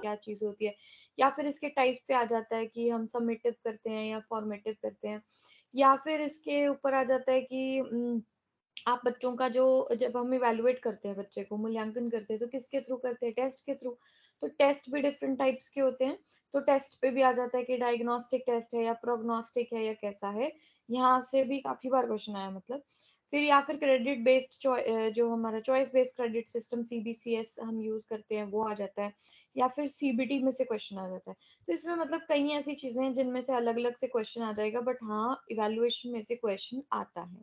क्या चीज़ होती है, या फिर इसके टाइप पे आ जाता है कि हम समेटिव करते हैं या फॉर्मेटिव करते हैं, या फिर इसके ऊपर आ जाता है कि आप बच्चों का जो जब हम इवैल्यूएट करते हैं बच्चे को, मूल्यांकन करते हैं, तो किसके थ्रू करते हैं? टेस्ट के थ्रू। तो टेस्ट भी डिफरेंट टाइप्स के होते हैं। तो टेस्ट पे भी आ जाता है कि डायग्नोस्टिक टेस्ट है या प्रोग्नोस्टिक है या कैसा है। यहाँ से भी काफ़ी बार क्वेश्चन आया मतलब। फिर या फिर क्रेडिट बेस्ड जो हमारा choice based credit system CBCS हम यूज़ करते हैं, वो आ जाता है, या फिर सीबीटी में से क्वेश्चन आ जाता है। तो इसमें मतलब कई ऐसी चीज़ें हैं जिनमें से अलग-अलग से क्वेश्चन आ जाएगा, बट हाँ, इवैल्यूएशन में से क्वेश्चन आता है।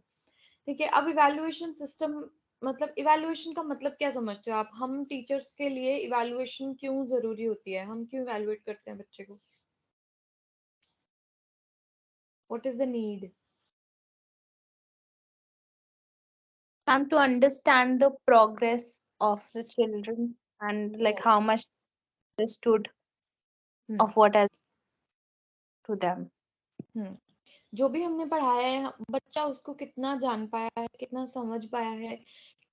ठीक है, अब इवैल्यूएशन सिस्टम मतलब इवैल्यूएशन का मतलब क्या समझते हो आप? हम टीचर्स के लिए इवैल्यूएशन क्यों ज़रूरी होती है? हम क्यों इवैल्यूएट करते हैं बच्चे को? What is the need? Time to understand the progress of the children and like right. how much understood hmm, of what has to them. हुँ। जो भी हमने पढ़ाया है, बच्चा उसको कितना जान पाया है, कितना समझ पाया है,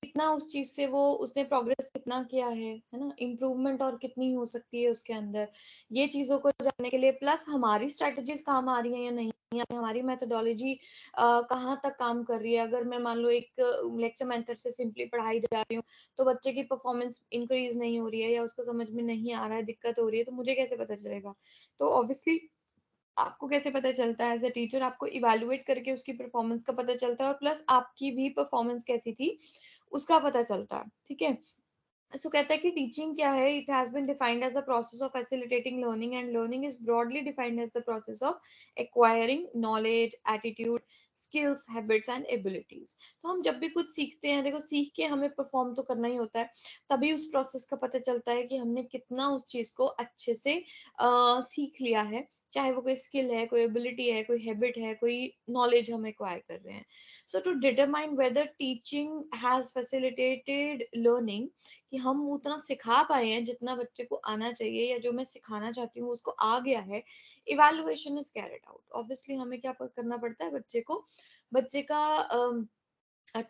कितना उस चीज़ से वो उसने प्रोग्रेस कितना किया है ना? इम्प्रूवमेंट और कितनी हो सकती है उसके अंदर, ये चीज़ों को जानने के लिए, प्लस हमारी स्ट्रैटेजीज़ काम आ रही हैं या नहीं आ रही हैं, हमारी मेथोडोलॉजी कहाँ तक काम कर रही है। अगर मैं मान लो एक लेक्चर मेथड से सिंपली पढ़ाई जा रही हूँ, तो बच्चे की परफॉर्मेंस इंक्रीज़ नहीं हो रही है या उसको समझ में नहीं आ रहा है, दिक्कत हो रही है, तो मुझे कैसे पता चलेगा? तो ऑब्वियसली आपको कैसे पता चलता है एज़ अ टीचर, आपको इवैल्यूएट करके उसकी परफॉर्मेंस का पता चलता है, और प्लस आपकी भी परफॉर्मेंस कैसी थी, उसका पता चलता है, ठीक है? सो कहता है कि टीचिंग क्या है? It has been defined as a process of facilitating learning, and learning is broadly defined as the process of acquiring knowledge, attitude, skills, habits and abilities. तो हम जब भी कुछ सीखते हैं, देखो सीख के हमें परफॉर्म तो करना ही होता है, तभी उस प्रोसेस का पता चलता है कि हमने कितना उस चीज़ को अच्छे से सीख लिया है, चाहे वो कोई स्किल है, कोई एबिलिटी है, कोई हैबिट है, कोई नॉलेज हम एक्वायर कर रहे हैं। So to determine whether teaching has facilitated learning, कि हम उतना सिखा पाए हैं जितना बच्चे को आना चाहिए, या जो मैं सिखाना चाहती हूँ उसको आ गया है, evaluation is carried out. Obviously हमें क्या करना पड़ता है, बच्चे का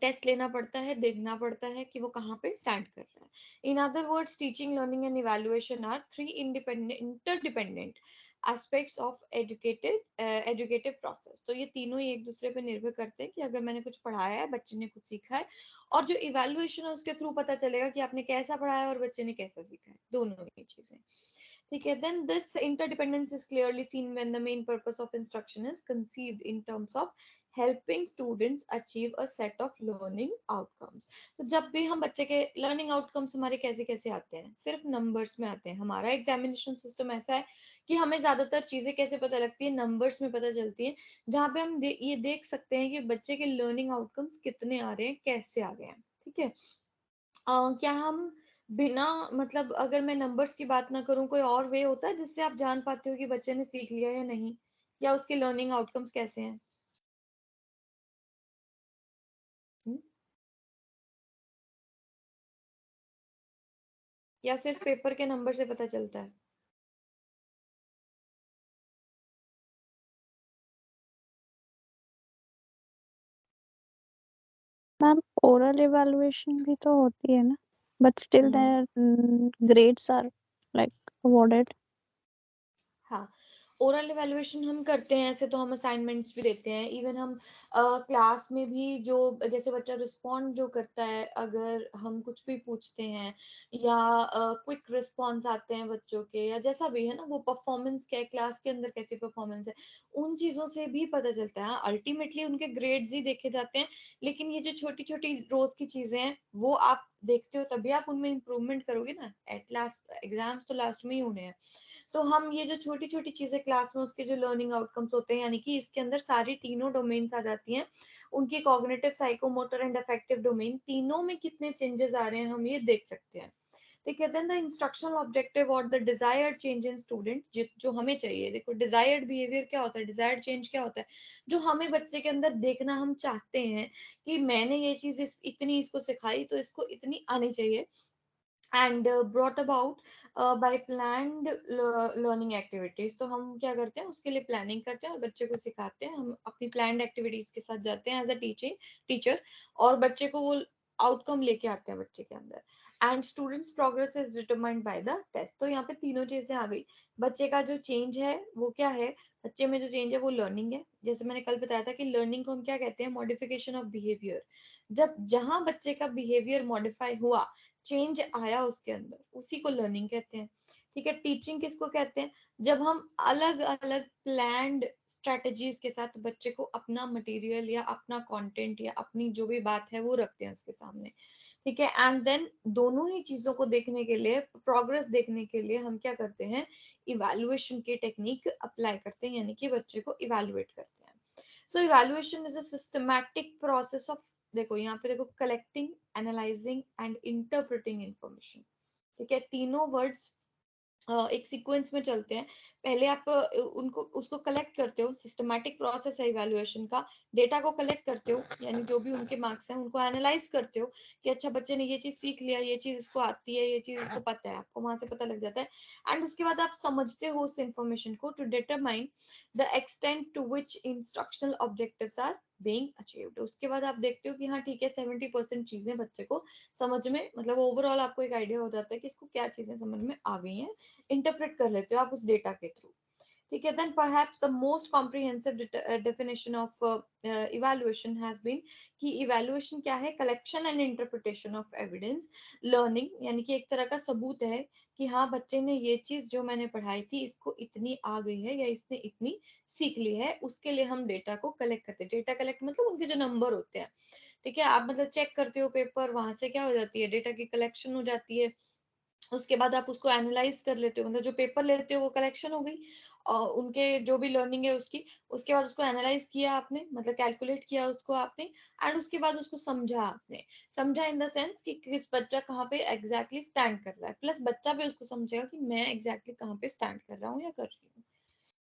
टेस्ट लेना पड़ता है, देखना पड़ता है कि वो कहाँ पे स्टैंड कर रहा है। In other words, teaching, learning and evaluation are three interdependent aspects of educative process. तो ये तीनों ही एक दूसरे पे निर्भर करते हैं कि अगर मैंने कुछ पढ़ाया है, बच्चे ने कुछ सीखा है, और जो इवैल्यूएशन है उसके थ्रू पता चलेगा कि आपने कैसा पढ़ाया है और बच्चे ने कैसा सीखा है, दोनों ही चीजें। ठीक है, then this interdependence is clearly seen when the main purpose of instruction is conceived in terms of helping students achieve a set of learning outcomes। तो जब भी हम बच्चे के लर्निंग आउटकम्स हमारे कैसे कैसे आते हैं, सिर्फ नंबर्स में आते हैं। हमारा एग्जामिनेशन सिस्टम ऐसा है कि हमें ज्यादातर चीजें कैसे पता लगती है, नंबर्स में पता चलती है, जहाँ पे हम ये देख सकते हैं कि बच्चे के लर्निंग आउटकम्स कितने आ रहे हैं, कैसे आ गए हैं। ठीक है, क्या हम बिना मतलब अगर मैं नंबर्स की बात ना करूँ, कोई और वे होता है जिससे आप जान पाते हो कि बच्चे ने सीख लिया या नहीं? या उसके लर्निंग आउटकम्स कैसे हैं? हुँ? या सिर्फ़ पेपर के नंबर से पता चलता है? मैम ओरल इवैल्यूएशन भी तो होती है ना, बट स्टिल हुँ। Their grades are like awarded. हाँ, ओरल इवैल्यूएशन हम करते हैं, ऐसे तो हम असाइनमेंट्स भी देते हैं। इवन हम क्लास में भी जो जैसे बच्चा रिस्पॉन्ड जो करता है, अगर हम कुछ भी पूछते हैं या क्विक रिस्पॉन्स आते हैं बच्चों के, या जैसा भी है ना, वो परफॉर्मेंस क्या है, क्लास के अंदर कैसी परफॉर्मेंस है, उन चीज़ों से भी पता चलता है। हाँ, अल्टीमेटली उनके ग्रेड्स ही देखे जाते हैं, लेकिन ये जो छोटी-छोटी रोज़ की चीज़ें हैं, वो आप देखते हो तभी आप उनमें इम्प्रूवमेंट करोगे ना। एट लास्ट एग्ज़ाम्स तो लास्ट में ही होने हैं। तो हम ये जो छोटी-छोटी चीज़ें क्लास में उसके जो लर्निंग आउटकम्स होते हैं, यानी कि इसके अंदर सारी तीनों डोमेन्स आ जाती हैं। उनकी cognitive, psychomotor and affective domain, तीनों में कितने चेंजेस आ रहे हैं, हम ये देख सकते हैं। ठीक है, देन द इंस्ट्रक्शनल ऑब्जेक्टिव और the desired change in student, जो हमें चाहिए। देखो डिजायर्ड बिहेवियर क्या होता है, डिजायर्ड चेंज क्या होता है, जो हमें बच्चे के अंदर देखना हम चाहते हैं कि मैंने ये चीज़ इस इतनी इसको सिखाई, तो इसको इतनी आनी चाहिए। And brought about by planned learning activities. तो हम क्या करते हैं, उसके लिए प्लानिंग करते हैं और बच्चे को सिखाते हैं। हम अपनी प्लान्ड एक्टिविटीज के साथ जाते हैं एज अ टीचर, और बच्चे को वो आउटकम लेके आते हैं बच्चे के अंदर। And students progress is determined by the test. तो यहाँ पे तीनों चीजें आ गई। बच्चे का जो चेंज है वो क्या है, बच्चे में जो चेंज है वो लर्निंग है। जैसे मैंने कल बताया था कि लर्निंग को हम क्या कहते हैं, मॉडिफिकेशन ऑफ बिहेवियर। जब जहां बच्चे का बिहेवियर मॉडिफाई हुआ, चेंज आया उसके अंदर, उसी को लर्निंग कहते हैं। ठीक है, टीचिंग किसको कहते हैं, जब हम अलग अलग प्लान्ड स्ट्रेटजीज के साथ बच्चे को अपना मटेरियल या अपना कंटेंट या अपनी जो भी बात है वो रखते हैं उसके सामने। ठीक है, एंड देन दोनों ही चीजों को देखने के लिए, प्रोग्रेस देखने के लिए हम क्या करते हैं, इवैल्यूएशन की टेक्निक अप्लाई करते हैं, यानी कि बच्चे को इवैल्यूएट करते हैं। So evaluation is a systematic process of, देखो यहाँ पे देखो, collecting, analysing and interpreting information. ठीक है, तीनों वर्ड्स एक सीक्वेंस में चलते हैं। पहले आप उनको उसको कलेक्ट करते हो, सिस्टमैटिक प्रोसेस है इवैल्यूएशन का। डेटा को कलेक्ट करते हो, यानी जो भी उनके मार्क्स हैं उनको एनालाइज करते हो कि अच्छा बच्चे ने ये चीज सीख लिया, ये चीज इसको आती है, ये चीज इसको पता है, आपको वहां से पता लग जाता है। एंड उसके बाद आप समझते हो उस इंफॉर्मेशन को to determine the extent to which instructional objectives are being achieved. उसके बाद आप देखते हो कि हाँ ठीक है, 70% चीजें बच्चे को समझ में, मतलब ओवरऑल आपको एक आइडिया हो जाता है कि इसको क्या चीजें समझ में आ गई हैं, इंटरप्रेट कर लेते हो आप उस डेटा के थ्रू। ठीक है, then perhaps the most comprehensive definition of evaluation has been कि इवैल्यूएशन क्या है, collection and interpretation of evidence learning, यानी कि एक तरह का सबूत है कि हाँ बच्चे ने ये चीज जो मैंने पढ़ाई थी इसको इतनी आ गई है या इसने इतनी सीख ली है, उसके लिए हम डेटा को कलेक्ट करते हैं। डेटा कलेक्ट मतलब उनके जो नंबर होते हैं। ठीक है, आप मतलब चेक करते हो पेपर, वहां से क्या हो जाती है, डेटा की कलेक्शन हो जाती है। उसके बाद आप उसको एनालाइज कर लेते हो, मतलब जो पेपर लेते हो वो कलेक्शन हो गई और उनके जो भी लर्निंग है उसकी। उसके बाद उसको एनालाइज किया आपने, मतलब कैलकुलेट किया उसको आपने, एंड उसके बाद उसको समझा आपने। समझा इन द सेंस कि किस बच्चा कहाँ पे एग्जैक्टली स्टैंड कर रहा है, प्लस बच्चा भी उसको समझेगा कि मैं एग्जैक्टली कहाँ पे स्टैंड कर रहा हूँ या कर रही हूँ।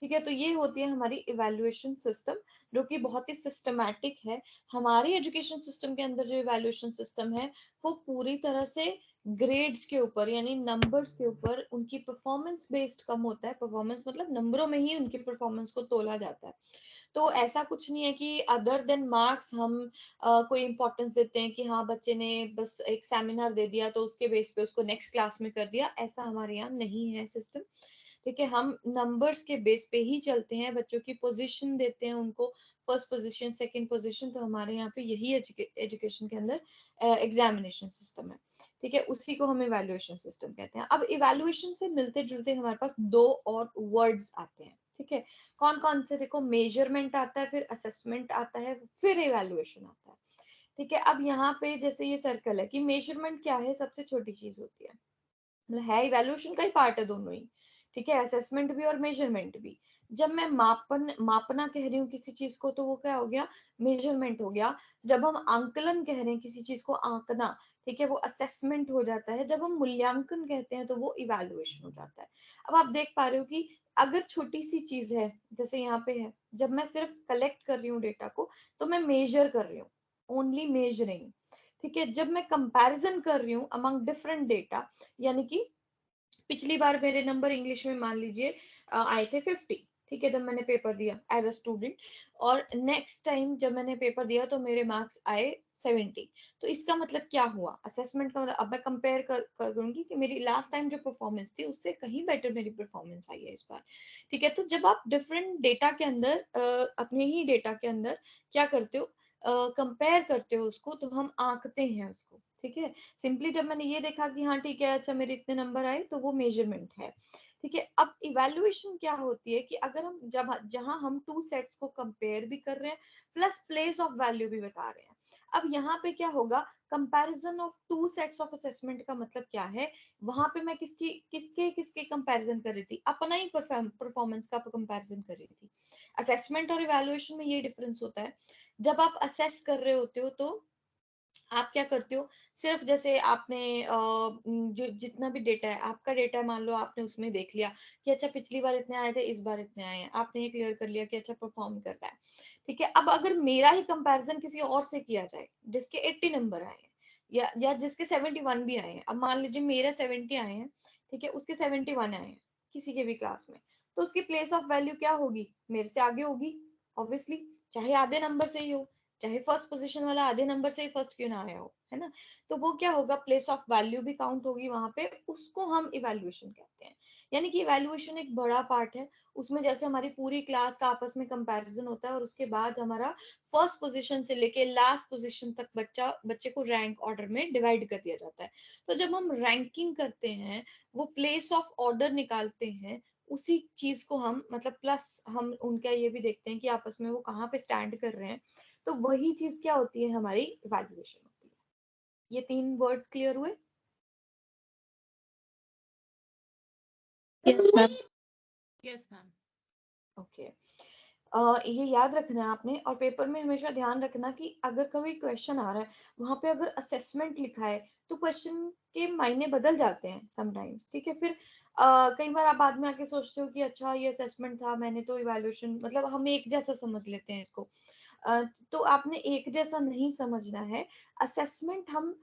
ठीक है, तो ये होती है हमारी इवैल्यूएशन सिस्टम, जो कि बहुत ही सिस्टमैटिक है। हमारी एजुकेशन सिस्टम के अंदर जो इवैल्यूएशन सिस्टम है वो पूरी तरह से ग्रेड्स के ऊपर, यानी नंबर्स के ऊपर, उनकी परफॉर्मेंस बेस्ड कम होता है। परफॉर्मेंस मतलब नंबरों में ही उनकी परफॉर्मेंस को तोला जाता है। तो ऐसा कुछ नहीं है कि अदर देन मार्क्स हम कोई इंपॉर्टेंस देते हैं कि हाँ बच्चे ने बस एक सेमिनार दे दिया तो उसके बेस पे उसको नेक्स्ट क्लास में कर दिया, ऐसा हमारे यहाँ नहीं है सिस्टम। ठीक है, हम नंबर्स के बेस पे ही चलते हैं, बच्चों की पोजीशन देते हैं उनको, फर्स्ट पोजीशन, सेकंड पोजीशन। तो हमारे यहाँ पे यही एजुकेशन के अंदर एग्जामिनेशन सिस्टम है। ठीक है, उसी को हम इवैल्यूएशन सिस्टम कहते हैं। अब इवैल्यूएशन से मिलते जुलते हमारे पास दो और वर्ड्स आते हैं। ठीक है, कौन कौन से, देखो, मेजरमेंट आता है, फिर असेसमेंट आता है, फिर इवैल्यूएशन आता है। ठीक है, अब यहाँ पे जैसे ये सर्कल है कि मेजरमेंट क्या है, सबसे छोटी चीज होती है, मतलब है इवैल्यूएशन का ही पार्ट है दोनों ही। ठीक है, असेसमेंट भी और मेजरमेंट भी। जब मैं मापना कह रही हूँ किसी चीज को तो वो क्या हो गया, मेजरमेंट हो गया। जब हम आंकलन कह रहे हैं किसी चीज को आंकना, ठीक है, वो असेसमेंट हो जाता है। जब हम मूल्यांकन कहते हैं तो वो इवैल्यूएशन हो जाता है। अब आप देख पा रहे हो कि अगर छोटी सी चीज है, जैसे यहाँ पे है, जब मैं सिर्फ कलेक्ट कर रही हूँ डेटा को तो मैं मेजर कर रही हूँ, ओनली मेजरिंग। ठीक है, जब मैं कंपैरिजन कर रही हूँ अमंग डिफरेंट डेटा, यानी कि पिछली बार मेरे नंबर इंग्लिश में मान लीजिए आए थे 50। ठीक है, जब मैंने पेपर दिया एज अ स्टूडेंट, और नेक्स्ट टाइम जब मैंने पेपर दिया तो मेरे मार्क्स आए 70। तो इसका मतलब क्या हुआ, असेसमेंट का मतलब अब मैं कंपेयर करूंगी कि मेरी लास्ट टाइम जो परफॉर्मेंस थी उससे कहीं बेटर मेरी परफॉर्मेंस आई है इस बार। ठीक है, तो जब आप डिफरेंट डेटा के अंदर अपने ही डेटा के अंदर क्या करते हो, कंपेयर करते हो उसको, तो हम आंकते हैं उसको। ठीक है, सिंपली जब मैंने ये देखा कि हाँ ठीक है, अच्छा मेरे इतने नंबर आए, तो वो मेजरमेंट है। ठीक है, अब इवैल्यूएशन क्या होती है कि अगर हम जब जहां हम टू सेट्स को कंपेयर भी कर रहे हैं प्लस प्लेस ऑफ वैल्यू भी बता रहे हैं। अब यहाँ पे क्या होगा, comparison of two sets of assessment का मतलब क्या है, वहां पे मैं किसकी किसके किसके कंपैरिजन कर रही थी, अपना ही परफॉर्मेंस का कंपैरिजन कर रही थी। असेसमेंट और इवैल्यूएशन में ये डिफरेंस होता है। जब आप असेस कर रहे होते हो तो आप क्या करते हो, सिर्फ जैसे आपने जो जितना भी डेटा है, आपका डेटा है, मान लो आपने उसमें देख लिया कि अच्छा पिछली बार इतने आए थे, इस बार इतने आए हैं, आपने ये क्लियर कर लिया कि अच्छा परफॉर्म कर रहा है। ठीक है, अब अगर मेरा ही कंपैरिजन किसी और से किया जाए जिसके 80 नंबर आए हैं या जिसके 71 भी आए हैं, अब मान लीजिए मेरे 70 आए हैं, ठीक है, उसके 71 आए हैं किसी के भी क्लास में, तो उसकी प्लेस ऑफ वैल्यू क्या होगी, मेरे से आगे होगी ऑब्वियसली, चाहे आधे नंबर से ही हो, चाहे फर्स्ट पोजीशन वाला आधे नंबर से ही फर्स्ट क्यों ना आया हो, है ना। तो वो क्या होगा, प्लेस ऑफ वैल्यू भी काउंट होगी वहां पे, उसको हम इवैल्यूएशन कहते हैं। यानी कि इवैल्यूएशन एक बड़ा पार्ट है, उसमें जैसे हमारी पूरी क्लास का आपस में कंपैरिजन होता है और उसके बाद हमारा फर्स्ट पोजीशन से लेके लास्ट पोजीशन तक बच्चे को रैंक ऑर्डर में डिवाइड कर दिया जाता है। तो जब हम रैंकिंग करते हैं, वो प्लेस ऑफ ऑर्डर निकालते हैं, उसी चीज को हम मतलब प्लस हम उनका ये भी देखते हैं कि आपस में वो कहाँ पे स्टैंड कर रहे हैं, तो वही चीज क्या होती है, हमारी इवैल्यूएशन होती है। ये 3 वर्ड्स क्लियर हुए? Yes ma'am. Yes ma'am. Okay. ये याद रखना है आपने, और पेपर में हमेशा ध्यान रखना कि अगर कभी क्वेश्चन आ रहा है, वहां पे अगर असेसमेंट लिखा है, तो क्वेश्चन के मायने बदल जाते हैं समटाइम्स, ठीक है। फिर कई बार आप बाद में आके सोचते हो कि अच्छा ये असेसमेंट था, मैंने तो इवैल्यूएशन, मतलब हम एक जैसा समझ लेते हैं इसको। तो आपने एक जैसा नहीं समझना है। असेसमेंट हम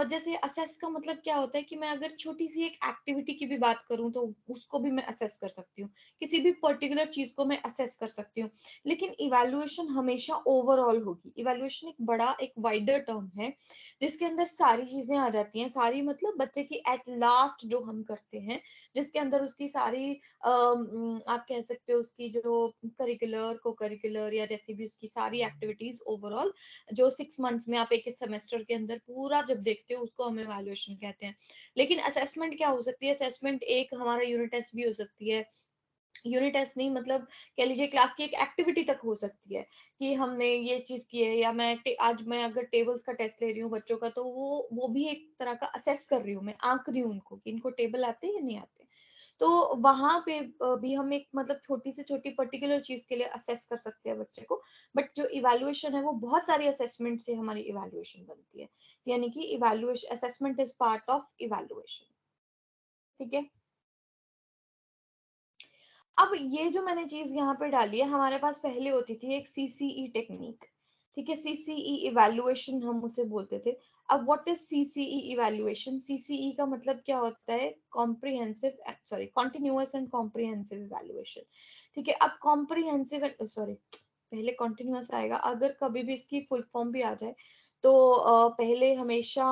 जैसे असेस का मतलब क्या होता है कि मैं अगर छोटी सी एक एक्टिविटी की भी बात करूं तो उसको भी मैं असेस कर सकती हूँ, किसी भी पर्टिकुलर चीज को मैं असेस कर सकती हूँ। लेकिन इवैल्यूएशन हमेशा ओवरऑल होगी। इवैल्यूएशन एक बड़ा, एक वाइडर टर्म है, जिसके अंदर सारी चीजें आ जाती हैं, सारी मतलब बच्चे की एट लास्ट जो हम करते हैं, जिसके अंदर उसकी सारी आप कह सकते हो उसकी जो करिकुलर, को करिकुलर या जैसी भी उसकी सारी एक्टिविटीज ओवरऑल, जो 6 मंथ्स में आप एक सेमेस्टर के अंदर पूरा जब देखते हो, उसको हम इवैल्यूएशन कहते हैं। लेकिन असेसमेंट क्या हो सकती है, असेसमेंट एक हमारा यूनिट टेस्ट भी हो सकती है, यूनिट टेस्ट नहीं मतलब कह लीजिए क्लास की एक एक्टिविटी तक हो सकती है कि हमने ये चीज की है, या आज मैं अगर टेबल्स का टेस्ट ले रही हूँ बच्चों का, तो वो भी एक तरह का असेस कर रही हूँ, मैं आंक रही हूँ उनको कि इनको टेबल आते हैं या नहीं आते। तो वहां पे भी हम एक मतलब छोटी से छोटी पर्टिकुलर चीज के लिए असेस कर सकते हैं बच्चे को। बट जो इवैल्यूएशन है वो बहुत सारी असेसमेंट से हमारी इवैल्यूएशन बनती है, यानी कि evaluation, assessment is part of evaluation, ठीक है। अब ये जो मैंने चीज यहाँ पे डाली है, हमारे पास पहले होती थी एक सीसीई टेक्निक, ठीक है, सीसीई इवैल्यूएशन हम उसे बोलते थे। अब what is CCE evaluation? CCE का मतलब क्या होता है, comprehensive, sorry, continuous and comprehensive evaluation, ठीक है। अब कॉम्प्रिहेंसिव, सॉरी, पहले कॉन्टिन्यूअस आएगा, अगर कभी भी इसकी फुल फॉर्म भी आ जाए तो पहले हमेशा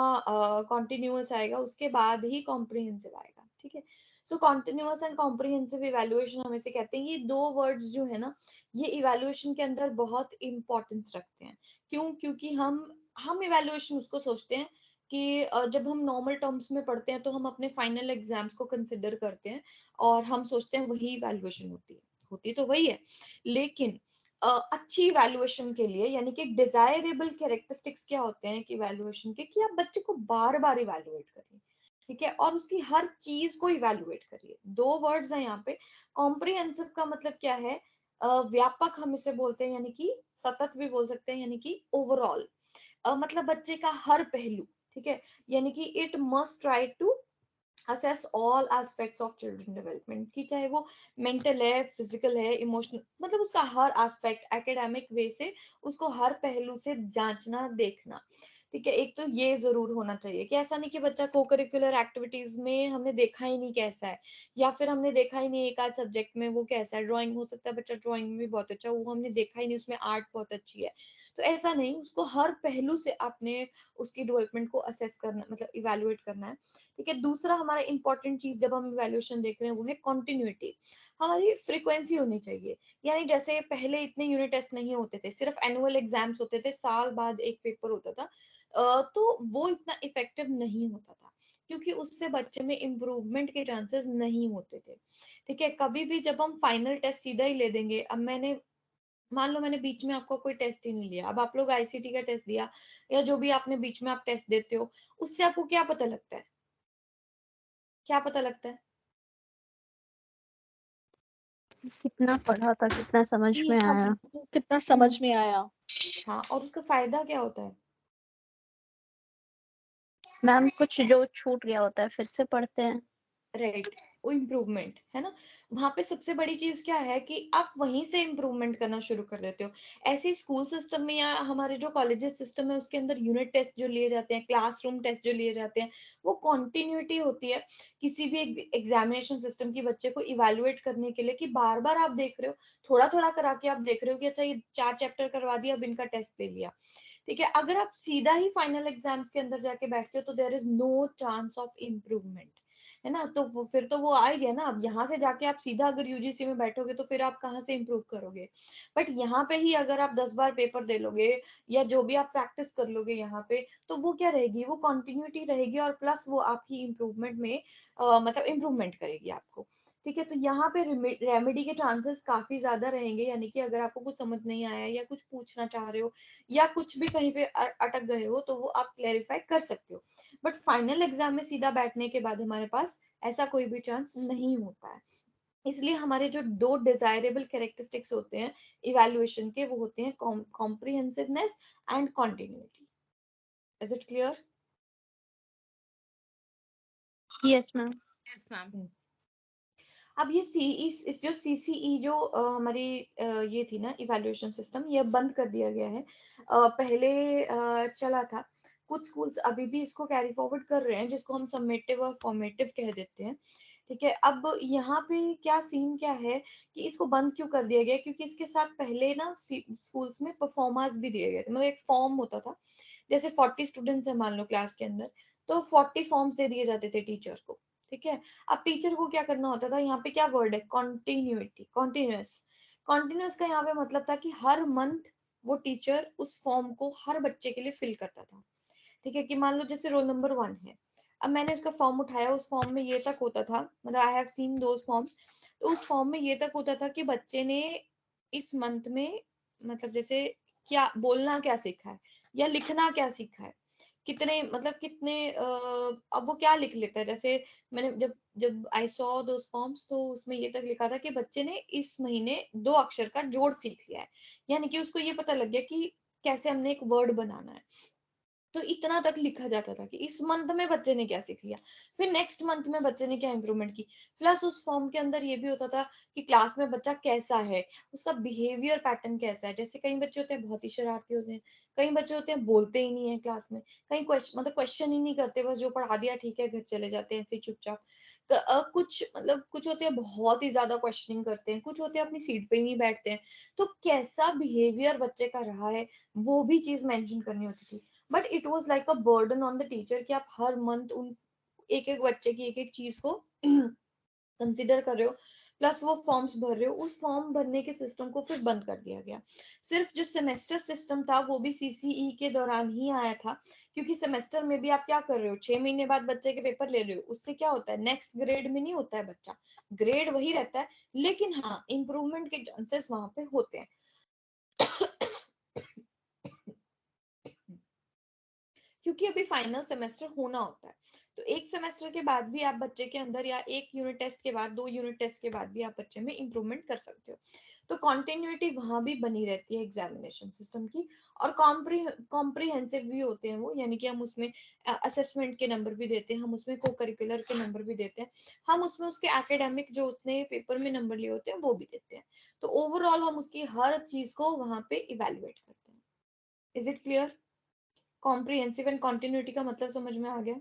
कॉन्टिन्यूअस आएगा, उसके बाद ही कॉम्प्रिहेंसिव आएगा, ठीक है। सो कॉन्टिन्यूअस एंड कॉम्प्रिहेंसिव इवैल्यूएशन हम इसे कहते हैं। ये 2 वर्ड्स जो है ना, ये इवैल्यूएशन के अंदर बहुत इंपॉर्टेंस रखते हैं। क्यों? क्योंकि हम इवैल्यूएशन उसको सोचते हैं कि जब हम नॉर्मल टर्म्स में पढ़ते हैं तो हम अपने फाइनल एग्जाम्स को कंसिडर करते हैं और हम सोचते हैं वही इवैल्यूएशन होती तो वही है। लेकिन अच्छी इवैल्यूएशन के लिए, यानी कि डिजायरेबल कैरेक्टरिस्टिक्स क्या होते हैं कि इवैल्यूएशन के, कि आप बच्चे को बार बार इवैल्यूएट करिए, ठीक है, और उसकी हर चीज को इवैल्यूएट करिए। 2 वर्ड्स हैं यहाँ पे। कॉम्प्रिहेंसिव का मतलब क्या है, व्यापक हम इसे बोलते हैं, यानी कि सतत भी बोल सकते हैं, यानी कि ओवरऑल, मतलब बच्चे का हर पहलू, ठीक है। यानी कि it must try to assess all aspects of children development, की चाहे वो मेंटल है, फिजिकल है, इमोशनल, मतलब उसका हर एस्पेक्ट एकेडमिक वे से उसको हर पहलू से जांचना, देखना, ठीक है। एक तो ये जरूर होना चाहिए कि ऐसा नहीं कि बच्चा को करिकुलर एक्टिविटीज में हमने देखा ही नहीं कैसा है, या फिर हमने देखा ही नहीं एक आध सब्जेक्ट में वो कैसा है, ड्राइंग हो सकता है बच्चा ड्राइंग में भी बहुत अच्छा, वो हमने देखा ही नहीं उसमें आर्ट बहुत अच्छी है। तो ऐसा नहीं, उसको हर पहलू से आपने उसकी डेवलपमेंट को असेस करना, मतलब इवेलुएट करना है, ठीक है। दूसरा हमारा इंपॉर्टेंट चीज जब हम इवैल्यूएशन देख रहे हैं वो है कॉन्टिन्यूटी, हमारी फ्रीक्वेंसी होनी चाहिए। यानी जैसे पहले इतने यूनिट टेस्ट नहीं होते थे, सिर्फ एनुअल एग्जाम्स होते थे, साल बाद एक पेपर होता था, तो वो इतना इफेक्टिव नहीं होता था, क्योंकि उससे बच्चे में इम्प्रूवमेंट के चांसेस नहीं होते थे, ठीक है। कभी भी जब हम फाइनल टेस्ट सीधा ही ले देंगे, अब मैंने मान लो मैंने बीच में आपका कोई टेस्ट ही नहीं लिया, अब आप लोग आईसीटी का टेस्ट दिया या जो भी आपने बीच में आप टेस्ट देते हो, उससे आपको क्या पता लगता है, क्या पता लगता है? कितना पढ़ा था, कितना समझ कि में हम आया। कितना समझ में आया। हाँ, और उसका फायदा क्या होता है? मैम कुछ जो छूट गया होता है फिर से पढ़ते हैं। राइट, वो इम्प्रूवमेंट है ना, वहां पे सबसे बड़ी चीज क्या है कि आप वहीं से इम्प्रूवमेंट करना शुरू कर देते हो। ऐसे स्कूल सिस्टम में या हमारे जो कॉलेजेस सिस्टम है उसके अंदर यूनिट टेस्ट जो लिए जाते हैं, क्लासरूम टेस्ट जो लिए जाते हैं, वो कॉन्टिन्यूटी होती है किसी भी एग्जामिनेशन सिस्टम की बच्चे को इवेलुएट करने के लिए, कि बार बार आप देख रहे हो, थोड़ा थोड़ा करा के आप देख रहे हो कि अच्छा ये 4 चैप्टर करवा दिया, अब इनका टेस्ट ले लिया। ठीक है, अगर आप सीधा ही फाइनल एग्जाम्स के अंदर जाके बैठते हो तो there is no chance of improvement, है ना। तो वो फिर तो वो आ ही गया ना। अब यहाँ से जाके आप सीधा अगर यूजीसी में बैठोगे तो फिर आप कहाँ से इम्प्रूव करोगे। बट यहाँ पे ही अगर आप 10 बार पेपर दे लोगे या जो भी आप प्रैक्टिस कर लोगे यहाँ पे, तो वो क्या रहेगी, वो कंटिन्यूटी रहेगी और प्लस वो आपकी इम्प्रूवमेंट में मतलब इम्प्रूवमेंट करेगी आपको। ठीक है, तो यहाँ पे रेमेडी के चांसेस काफी ज्यादा रहेंगे, यानी कि अगर आपको कुछ समझ नहीं आया या कुछ पूछना चाह रहे हो या कुछ भी कहीं पे अटक गए हो तो वो आप क्लेरिफाई कर सकते हो। बट फाइनल एग्जाम में सीधा बैठने के बाद हमारे पास ऐसा कोई भी चांस नहीं होता है। इसलिए हमारे जो दो डिजायरेबल कैरेक्टरिस्टिक्स होते हैं इवैल्यूएशन के, वो होते हैं comprehensiveness and continuity. Is it clear? Yes, ma'am. Yes, ma'am. अब ये सीई, इस जो सीसीई जो हमारी ये थी ना इवैल्यूएशन सिस्टम, ये बंद कर दिया गया है। पहले चला था, कुछ स्कूल्स अभी भी इसको कैरी फॉरवर्ड कर रहे हैं, जिसको हम समेटिव और फॉर्मेटिव कह देते हैं। ठीक है, अब यहाँ पे क्या सीन क्या है कि इसको बंद क्यों कर दिया गया, क्योंकि इसके साथ पहले ना स्कूल्स में परफॉर्मर्स भी दिए गए थे, मतलब एक फॉर्म होता था, जैसे 40 स्टूडेंट्स है मान लो क्लास के अंदर, तो 40 फॉर्म्स दे दिए जाते थे टीचर को। ठीक है, अब टीचर को क्या करना होता था, यहाँ पे क्या वर्ड है, कॉन्टिन्यूटी, कॉन्टिन्यूस। कॉन्टिन्यूस का यहाँ पे मतलब था कि हर मंथ वो टीचर उस फॉर्म को हर बच्चे के लिए फिल करता था। ठीक है, कि मान लो जैसे रोल नंबर 1 है, अब मैंने उसका फॉर्म उठाया, उस फॉर्म में ये तक होता था, मतलब I have seen those forms, तो उस फॉर्म में ये तक होता था कि बच्चे ने इस मंथ में मतलब जैसे क्या बोलना क्या सीखा है या लिखना क्या सीखा है, कितने मतलब कितने अब वो क्या लिख लेता है, जैसे मैंने जब जब आई सॉ दोस फॉर्म्स तो उसमें ये तक लिखा था कि बच्चे ने इस महीने 2 अक्षर का जोड़ सीख लिया है, यानी कि उसको ये पता लग गया कि कैसे हमने एक वर्ड बनाना है। तो इतना तक लिखा जाता था कि इस मंथ में बच्चे ने क्या सीख लिया, फिर नेक्स्ट मंथ में बच्चे ने क्या इंप्रूवमेंट की। प्लस उस फॉर्म के अंदर ये भी होता था कि क्लास में बच्चा कैसा है, उसका बिहेवियर पैटर्न कैसा है, जैसे कई बच्चे होते हैं बहुत ही शरारती होते हैं, कई बच्चे होते हैं बोलते ही नहीं है क्लास में, कई क्वेश्चन मतलब क्वेश्चन ही नहीं करते, बस जो पढ़ा दिया ठीक है घर चले जाते हैं ऐसे ही चुपचाप। कुछ मतलब कुछ होते हैं बहुत ही ज्यादा क्वेश्चनिंग करते हैं, कुछ होते हैं अपनी सीट पे ही नहीं बैठते हैं। तो कैसा बिहेवियर बच्चे का रहा है वो भी चीज मेंशन करनी होती थी। But it was like a burden on the teacher कि आप हर मंथ उन एक एक बच्चे की एक एक चीज को कंसिडर कर रहे हो, प्लस वो फॉर्म्स भर रहे हो। उस फॉर्म भरने के सिस्टम को फिर बंद कर दिया गया। सिर्फ जो सेमेस्टर सिस्टम था वो भी सीसीई के दौरान ही आया था, क्योंकि सेमेस्टर में भी आप क्या कर रहे हो, 6 महीने बाद बच्चे के पेपर ले रहे हो, उससे क्या होता है, नेक्स्ट ग्रेड में नहीं होता है बच्चा, ग्रेड वही रहता है, लेकिन हाँ इम्प्रूवमेंट के चांसेस वहां पे होते हैं। क्योंकि अभी फाइनल सेमेस्टर होना होता है, तो एक सेमेस्टर के बाद भी आप बच्चे के अंदर या एक यूनिट टेस्ट के बाद 2 यूनिट टेस्ट के बाद भी आप बच्चे में इंप्रूवमेंट कर सकते हो। तो कॉन्टिन्यूटी वहां भी बनी रहती है एग्जामिनेशन सिस्टम की। और कॉम्प्रिहेंसिव भी होते हैं वो, यानी कि हम उसमें असेसमेंट के नंबर भी देते हैं, हम उसमें को करिकुलर के नंबर भी देते हैं, हम उसमें उसके एकेडमिक जो उसने पेपर में नंबर लिए होते हैं वो भी देते हैं। तो ओवरऑल हम उसकी हर चीज को वहां पे इवेल्युएट करते हैं। Is it clear? Comprehensive and continuity का मतलब समझ में आ गया?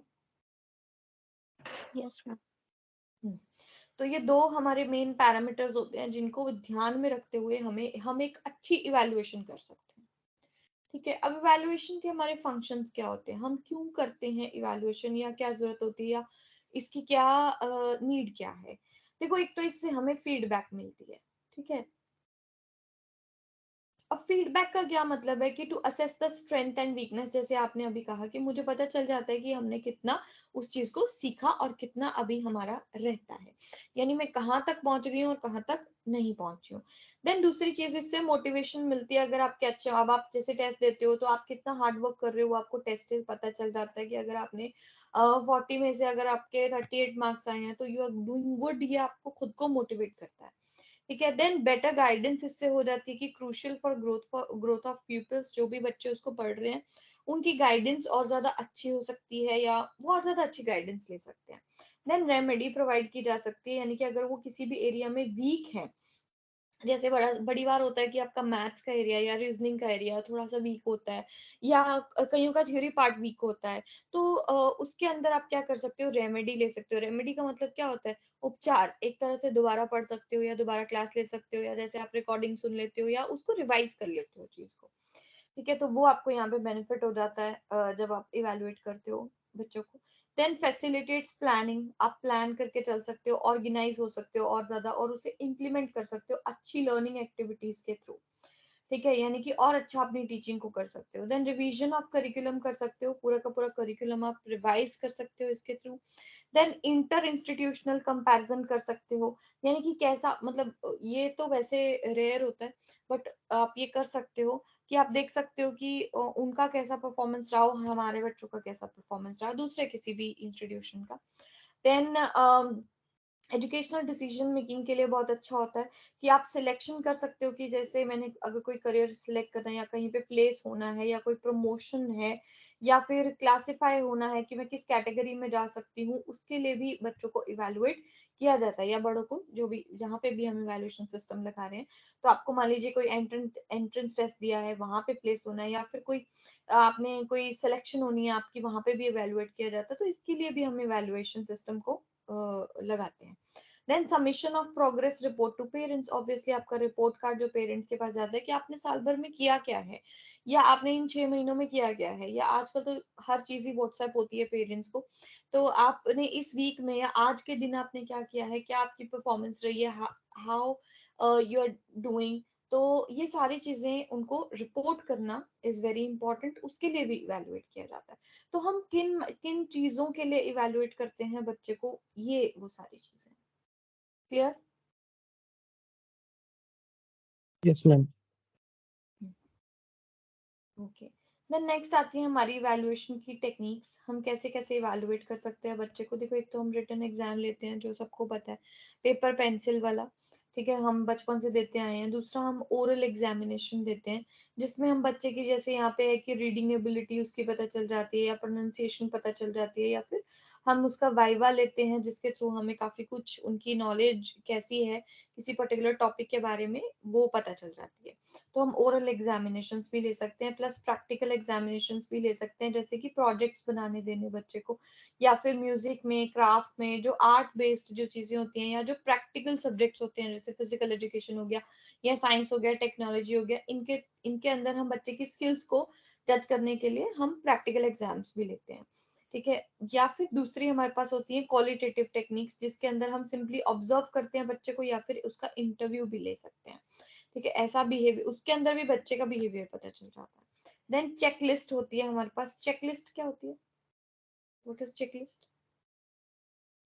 Yes, ma'am. तो ये दो हमारे मेन पैरामीटर्स होते हैं जिनको ध्यान में रखते हुए हम एक अच्छी इवैल्यूएशन कर सकते हैं। ठीक है, अब इवैल्यूएशन के हमारे फंक्शंस क्या होते हैं, हम क्यों करते हैं इवैल्यूएशन, या क्या जरूरत होती है, या इसकी क्या नीड क्या है। देखो, एक तो इससे हमें फीडबैक मिलती है। ठीक है, अब फीडबैक का क्या मतलब है कि to assess the strength and weakness, जैसे आपने अभी कहा कि मुझे पता चल जाता है कि हमने कितना उस चीज को सीखा और कितना अभी हमारा रहता है, यानी मैं कहाँ तक पहुंच गई हूँ और कहाँ तक नहीं पहुंची हूँ। देन दूसरी चीज, इससे मोटिवेशन मिलती है। अगर आपके अच्छे, अब आप जैसे टेस्ट देते हो तो आप कितना हार्ड वर्क कर रहे हो आपको टेस्ट से पता चल जाता है, कि अगर आपने 40 में से अगर आपके 38 मार्क्स आए हैं तो यू आर डूइंग गुड, ये आपको खुद को मोटिवेट करता है। ठीक है, देन बेटर गाइडेंस इससे हो जाती है कि crucial for growth of peoples, जो भी बच्चे उसको पढ़ रहे हैं उनकी गाइडेंस और ज्यादा अच्छी हो सकती है, या वो और ज्यादा अच्छी गाइडेंस ले सकते हैं। देन रेमेडी प्रोवाइड की जा सकती है, यानी कि अगर वो किसी भी एरिया में वीक है, जैसे बड़ी बार होता है कि आपका मैथ्स का एरिया या रीजनिंग का एरिया थोड़ा सा वीक होता है, या कईयों का थ्योरी पार्ट वीक होता है, तो उसके अंदर आप क्या कर सकते हो, रेमेडी ले सकते हो। रेमेडी का मतलब क्या होता है, उपचार। एक तरह से दोबारा पढ़ सकते हो, या दोबारा क्लास ले सकते हो, या जैसे आप रिकॉर्डिंग सुन लेते हो, या उसको रिवाइज कर लेते हो चीज को। ठीक है, तो वो आपको यहाँ पे बेनिफिट हो जाता है जब आप इवेलुएट करते हो बच्चों को। देन फैसिलिटेट्स प्लानिंग, आप प्लान करके चल सकते हो, ऑर्गेनाइज हो सकते हो और ज्यादा, और उसे इम्प्लीमेंट कर सकते हो अच्छी लर्निंग एक्टिविटीज के थ्रू। ठीक है, यानी कि और अच्छा अपनी टीचिंग को कर सकते हो। देन रिवीजन ऑफ करिकुलम कर सकते हो, पूरा का पूरा करिकुलम आप रिवाइज कर सकते हो इसके थ्रू। देन इंटर इंस्टीट्यूशनल कंपैरिजन कर सकते हो, यानी कि कैसा, मतलब ये तो वैसे रेयर होता है, बट आप ये कर सकते हो कि आप देख सकते हो कि उनका कैसा परफॉर्मेंस रहा, हमारे बच्चों का कैसा परफॉर्मेंस रहा दूसरे किसी भी इंस्टीट्यूशन का। देन एजुकेशनल डिसीजन मेकिंग के लिए बहुत अच्छा होता है कि आप सिलेक्शन कर सकते हो कि जैसे मैंने अगर कोई करियर सिलेक्ट करना है, या कहीं पे प्लेस होना है, या कोई प्रमोशन है, या फिर क्लासिफाई होना है कि मैं किस कैटेगरी में जा सकती हूँ, उसके लिए भी बच्चों को इवेलुएट किया जाता है, या बड़ों को, जो भी जहाँ पे भी हम इवेल्युएशन सिस्टम लगा रहे हैं। तो आपको मान लीजिए कोई एंट्रेंस टेस्ट दिया है, वहां पे प्लेस होना है, या फिर कोई आपने कोई सिलेक्शन होनी है आपकी, वहां पे भी इवेलुएट किया जाता है, तो इसके लिए भी हम इवेलुएशन सिस्टम को लगाते हैं। Then submission of progress report to parents, obviously आपका रिपोर्ट कार्ड जो पेरेंट्स के पास जाता है कि आपने साल भर में किया क्या है, या आपने इन 6 महीनों में किया क्या है, या आजकल तो हर चीज ही व्हाट्सएप होती है पेरेंट्स को, तो आपने इस वीक में या आज के दिन आपने क्या किया है, क्या आपकी परफॉर्मेंस रही है, हाउ यू आर डूइंग। तो ये सारी चीजें उनको रिपोर्ट करना इज वेरी इंपॉर्टेंट, उसके लिए भी इवेलुएट किया जाता है। तो हम किन किन चीजों के लिए इवेलुएट करते हैं बच्चे को, ये वो सारी चीजें। Clear? Yes ma'am. Okay, then next आती है हमारी इवैल्यूएशन की टेक्निक्स। हम कैसे कैसे इवैल्यूएट कर सकते हैं बच्चे को। देखो, एक तो हम रिटन एग्जाम लेते हैं जो सबको पता है, पेपर पेंसिल वाला, ठीक है, हम बचपन से देते आए हैं। दूसरा हम ओरल एग्जामिनेशन देते हैं, जिसमें हम बच्चे की, जैसे यहाँ पे है कि रीडिंग एबिलिटी उसकी पता चल जाती है, या प्रोनाउंसिएशन पता चल जाती है, या फिर हम उसका वाइवा लेते हैं जिसके थ्रू हमें काफी कुछ उनकी नॉलेज कैसी है किसी पर्टिकुलर टॉपिक के बारे में वो पता चल जाती है। तो हम ओरल एग्जामिनेशंस भी ले सकते हैं, प्लस प्रैक्टिकल एग्जामिनेशंस भी ले सकते हैं, जैसे कि प्रोजेक्ट्स बनाने देने बच्चे को, या फिर म्यूजिक में, क्राफ्ट में, जो आर्ट बेस्ड जो चीजें होती हैं, या जो प्रैक्टिकल सब्जेक्ट्स होते हैं, जैसे फिजिकल एजुकेशन हो गया, या साइंस हो गया, टेक्नोलॉजी हो गया, इनके इनके अंदर हम बच्चे की स्किल्स को जज करने के लिए हम प्रैक्टिकल एग्जाम्स भी लेते हैं। ठीक है, या फिर दूसरी हमारे पास होती है क्वालिटेटिव टेक्निक्स, जिसके अंदर हम सिंपली ऑब्जर्व करते हैं बच्चे को, या फिर उसका इंटरव्यू भी ले सकते हैं। ठीक है, ऐसा बिहेवियर, उसके अंदर भी बच्चे का बिहेवियर पता चल जाता है। देन चेकलिस्ट होती है हमारे पास। चेकलिस्ट क्या होती है, व्हाट इज चेकलिस्ट?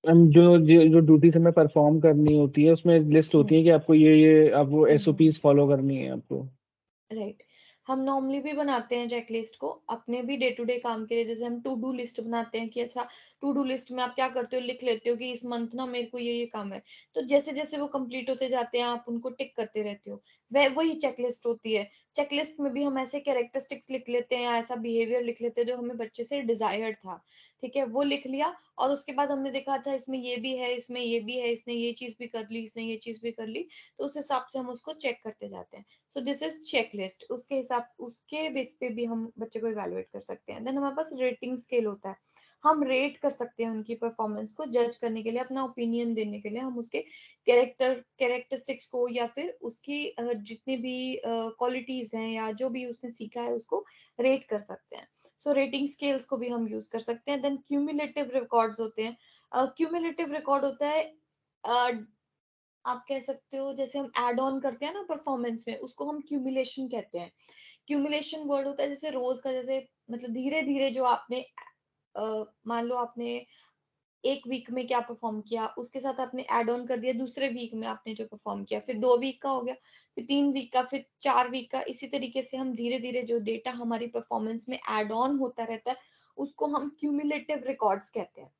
मैम, जो ड्यूटीज हमें परफॉर्म करनी होती है उसमें लिस्ट होती है कि आपको ये आप वो एसओपीज फॉलो करनी है आपको। राइट, हम नॉर्मली भी बनाते हैं चेकलिस्ट को अपने भी डे टू डे काम के लिए। जैसे हम टू डू लिस्ट बनाते हैं कि अच्छा, टू डू लिस्ट में आप क्या करते हो, लिख लेते हो कि इस मंथ ना मेरे को ये काम है, तो जैसे जैसे वो कंप्लीट होते जाते हैं आप उनको टिक करते रहते हो, वह वही चेकलिस्ट होती है। चेकलिस्ट में भी हम ऐसे कैरेक्टरिस्टिक्स लिख लेते हैं, या ऐसा बिहेवियर लिख लेते हैं जो हमें बच्चे से डिजायर्ड था। ठीक है, वो लिख लिया, और उसके बाद हमने देखा अच्छा इसमें ये भी है, इसमें ये भी है, इसने ये चीज भी कर ली, इसने ये चीज भी कर ली, तो उस हिसाब से हम उसको चेक करते जाते हैं। सो दिस इज चेकलिस्ट, उसके हिसाब, उसके बेस पे भी हम बच्चे को इवेलुएट कर सकते हैं। देन हमारे पास रेटिंग स्केल होता है, हम रेट कर सकते हैं उनकी परफॉर्मेंस को जज करने के लिए, अपना ओपिनियन देने के लिए हम उसके कैरेक्टरिस्टिक्स को, या फिर उसकी जितनी भी क्वालिटीज हैं, या जो भी उसने सीखा है उसको रेट कर सकते हैं। सो रेटिंग स्केल्स को भी हम यूज कर सकते हैं। देन क्यूमुलेटिव रिकॉर्ड्स होते हैं। क्यूमुलेटिव रिकॉर्ड होता है, आप कह सकते हो जैसे हम एड ऑन करते हैं ना परफॉर्मेंस में, उसको हम क्यूमुलेशन कहते हैं। क्यूमुलेशन वर्ड होता है जैसे रोज का, जैसे मतलब धीरे धीरे जो आपने मान लो आपने एक वीक में क्या परफॉर्म किया, उसके साथ आपने एड ऑन कर दिया दूसरे वीक में आपने जो परफॉर्म किया, फिर 2 वीक का हो गया, फिर 3 वीक का, फिर 4 वीक का। इसी तरीके से हम धीरे धीरे जो डेटा हमारी परफॉर्मेंस में एड ऑन होता रहता है, उसको हम क्यूमुलेटिव रिकॉर्ड्स कहते हैं।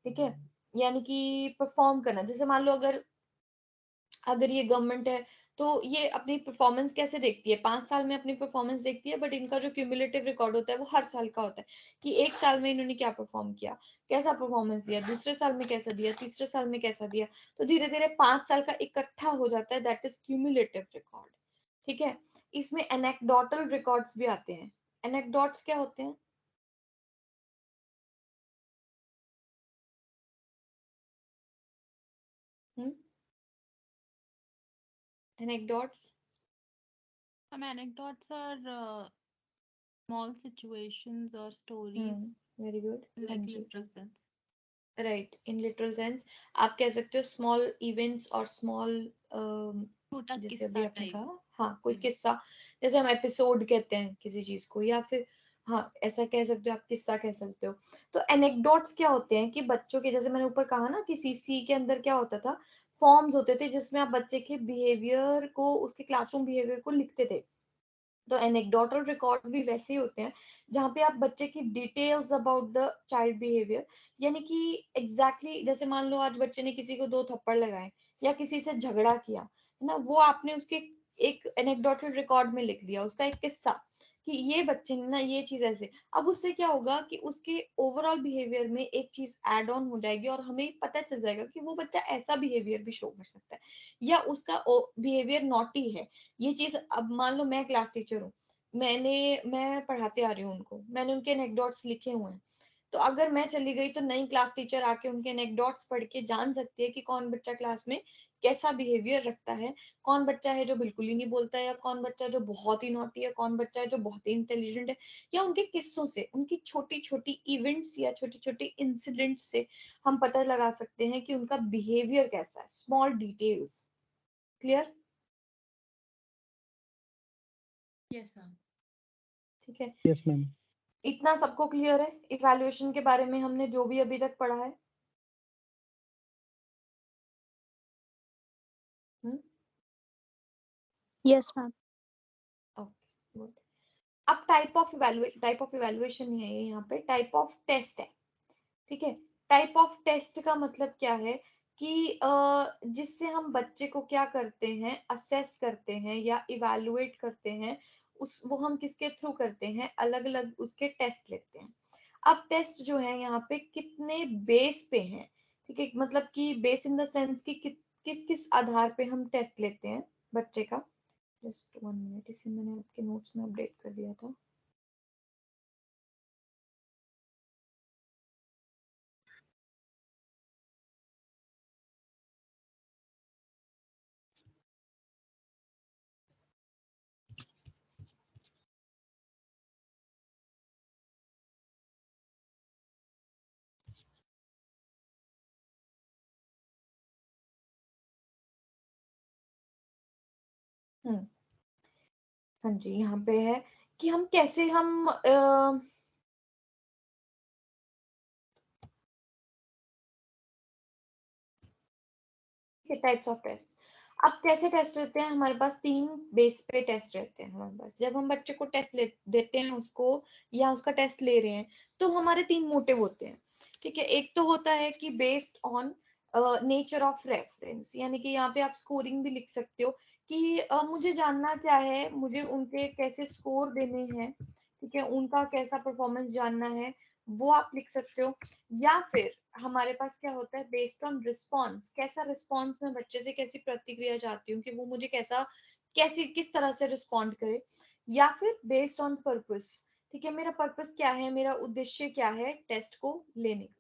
ठीक है, यानी कि परफॉर्म करना, जैसे मान लो अगर अगर ये गवर्नमेंट है तो ये अपनी परफॉर्मेंस कैसे देखती है, 5 साल में अपनी परफॉर्मेंस देखती है, बट इनका जो क्यूमुलेटिव रिकॉर्ड होता है वो हर साल का होता है कि 1 साल में इन्होंने क्या परफॉर्म किया, कैसा परफॉर्मेंस दिया, दूसरे साल में कैसा दिया, तीसरे साल में कैसा दिया। तो धीरे धीरे 5 साल का इकट्ठा हो जाता है, दैट इज क्यूमुलेटिव रिकॉर्ड। ठीक है, इसमें एनेक्डोटल रिकॉर्ड्स भी आते हैं। एनेक्डोट्स क्या होते हैं? Anecdotes Anecdotes are small situations or stories very good. हाँ like जी, literal sense. राइट, इन लिटरल सेंस आप कह सकते हो स्मॉल इवेंट्स और स्मॉल, छोटा जैसे अभी किस्सा आपने टाइप. कहा, हाँ कोई हम्म। किस्सा, जैसे हम एपिसोड कहते हैं किसी चीज को, या फिर हाँ ऐसा कह सकते हो, आप किस्सा कह सकते हो। तो एनेक्डोट्स क्या होते हैं कि बच्चों के, जैसे मैंने ऊपर कहा ना कि सीसी के अंदर क्या होता था, फॉर्म्स होते थे जिसमें आप बच्चे के बिहेवियर को, उसके क्लासरूम बिहेवियर को लिखते थे। तो एनेक्डोटल रिकॉर्ड्स भी वैसे ही होते हैं जहाँ पे आप बच्चे की details about the child behaviour, यानी कि एग्जैक्टली जैसे मान लो आज बच्चे ने किसी को 2 थप्पड़ लगाए या किसी से झगड़ा किया, है ना, वो आपने उसके एक एनेक्डोटल रिकॉर्ड में लिख दिया, उसका एक किस्सा कि ये बच्चे ने ना ये चीज ऐसे। अब उससे क्या होगा कि उसके ओवरऑल बिहेवियर में एक चीज एड ऑन हो जाएगी और हमें पता चल जाएगा कि वो बच्चा ऐसा बिहेवियर भी शो कर सकता है या उसका बिहेवियर नॉटी है। ये चीज, अब मान लो मैं क्लास टीचर हूँ, मैं पढ़ाते आ रही हूँ उनको, मैंने उनके एनेक्डोट्स लिखे हुए हैं, तो अगर मैं चली गई तो नई क्लास टीचर आके उनके एनेक्डोट्स पढ़ के जान सकती है कि कौन बच्चा क्लास में कैसा बिहेवियर रखता है, कौन बच्चा है जो बिल्कुल ही नहीं बोलता है, या कौन बच्चा जो बहुत ही नॉटी है, कौन बच्चा है जो बहुत ही इंटेलिजेंट है। या उनके किस्सों से, उनकी छोटी छोटी इवेंट्स या छोटी छोटी इंसिडेंट से हम पता लगा सकते हैं कि उनका बिहेवियर कैसा है, small details. Clear? Yes, sir. ठीक है, यस मैम। इतना सबको क्लियर है इवैल्यूएशन के बारे में हमने जो भी अभी तक पढ़ा है? Yes, ma'am. Okay good. अब टाइप ऑफ इवैल्यूएशन नहीं है ये, यहाँ पे टाइप ऑफ टेस्ट है। ठीक है, टाइप ऑफ टेस्ट का मतलब क्या है कि जिससे हम बच्चे को क्या करते हैं, असेस करते हैं या इवैल्यूएट करते हैं, उस वो हम किसके थ्रू करते हैं, अलग अलग उसके टेस्ट लेते हैं। अब टेस्ट जो है यहाँ पे कितने बेस पे हैं, ठीक है, मतलब कि बेस इन द सेंस कि किस किस आधार पे हम टेस्ट लेते हैं बच्चे का। जस्ट 1 मिनट, इसे मैंने आपके नोट्स में अपडेट कर दिया था। हाँ जी, यहाँ पे है कि हम कैसे हम टाइप्स ऑफ टेस्ट। अब कैसे टेस्ट रहते हैं हमारे पास? 3 बेस पे टेस्ट रहते हैं हमारे पास। जब हम बच्चे को टेस्ट देते हैं उसको, या उसका टेस्ट ले रहे हैं, तो हमारे 3 मोटिव होते हैं। ठीक है, एक तो होता है कि based on nature of reference, यानी कि यहाँ पे आप स्कोरिंग भी लिख सकते हो कि मुझे जानना क्या है, मुझे उनके कैसे स्कोर देने हैं, ठीक है, उनका कैसा परफॉर्मेंस जानना है, वो आप लिख सकते हो। या फिर हमारे पास क्या होता है, बेस्ड ऑन रिस्पॉन्स, कैसा रिस्पॉन्स मैं बच्चे से कैसी प्रतिक्रिया चाहती हूँ कि वो मुझे कैसी किस तरह से रिस्पॉन्ड करे। या फिर बेस्ड ऑन पर्पस, ठीक है, मेरा पर्पस क्या है, मेरा उद्देश्य क्या है टेस्ट को लेने का,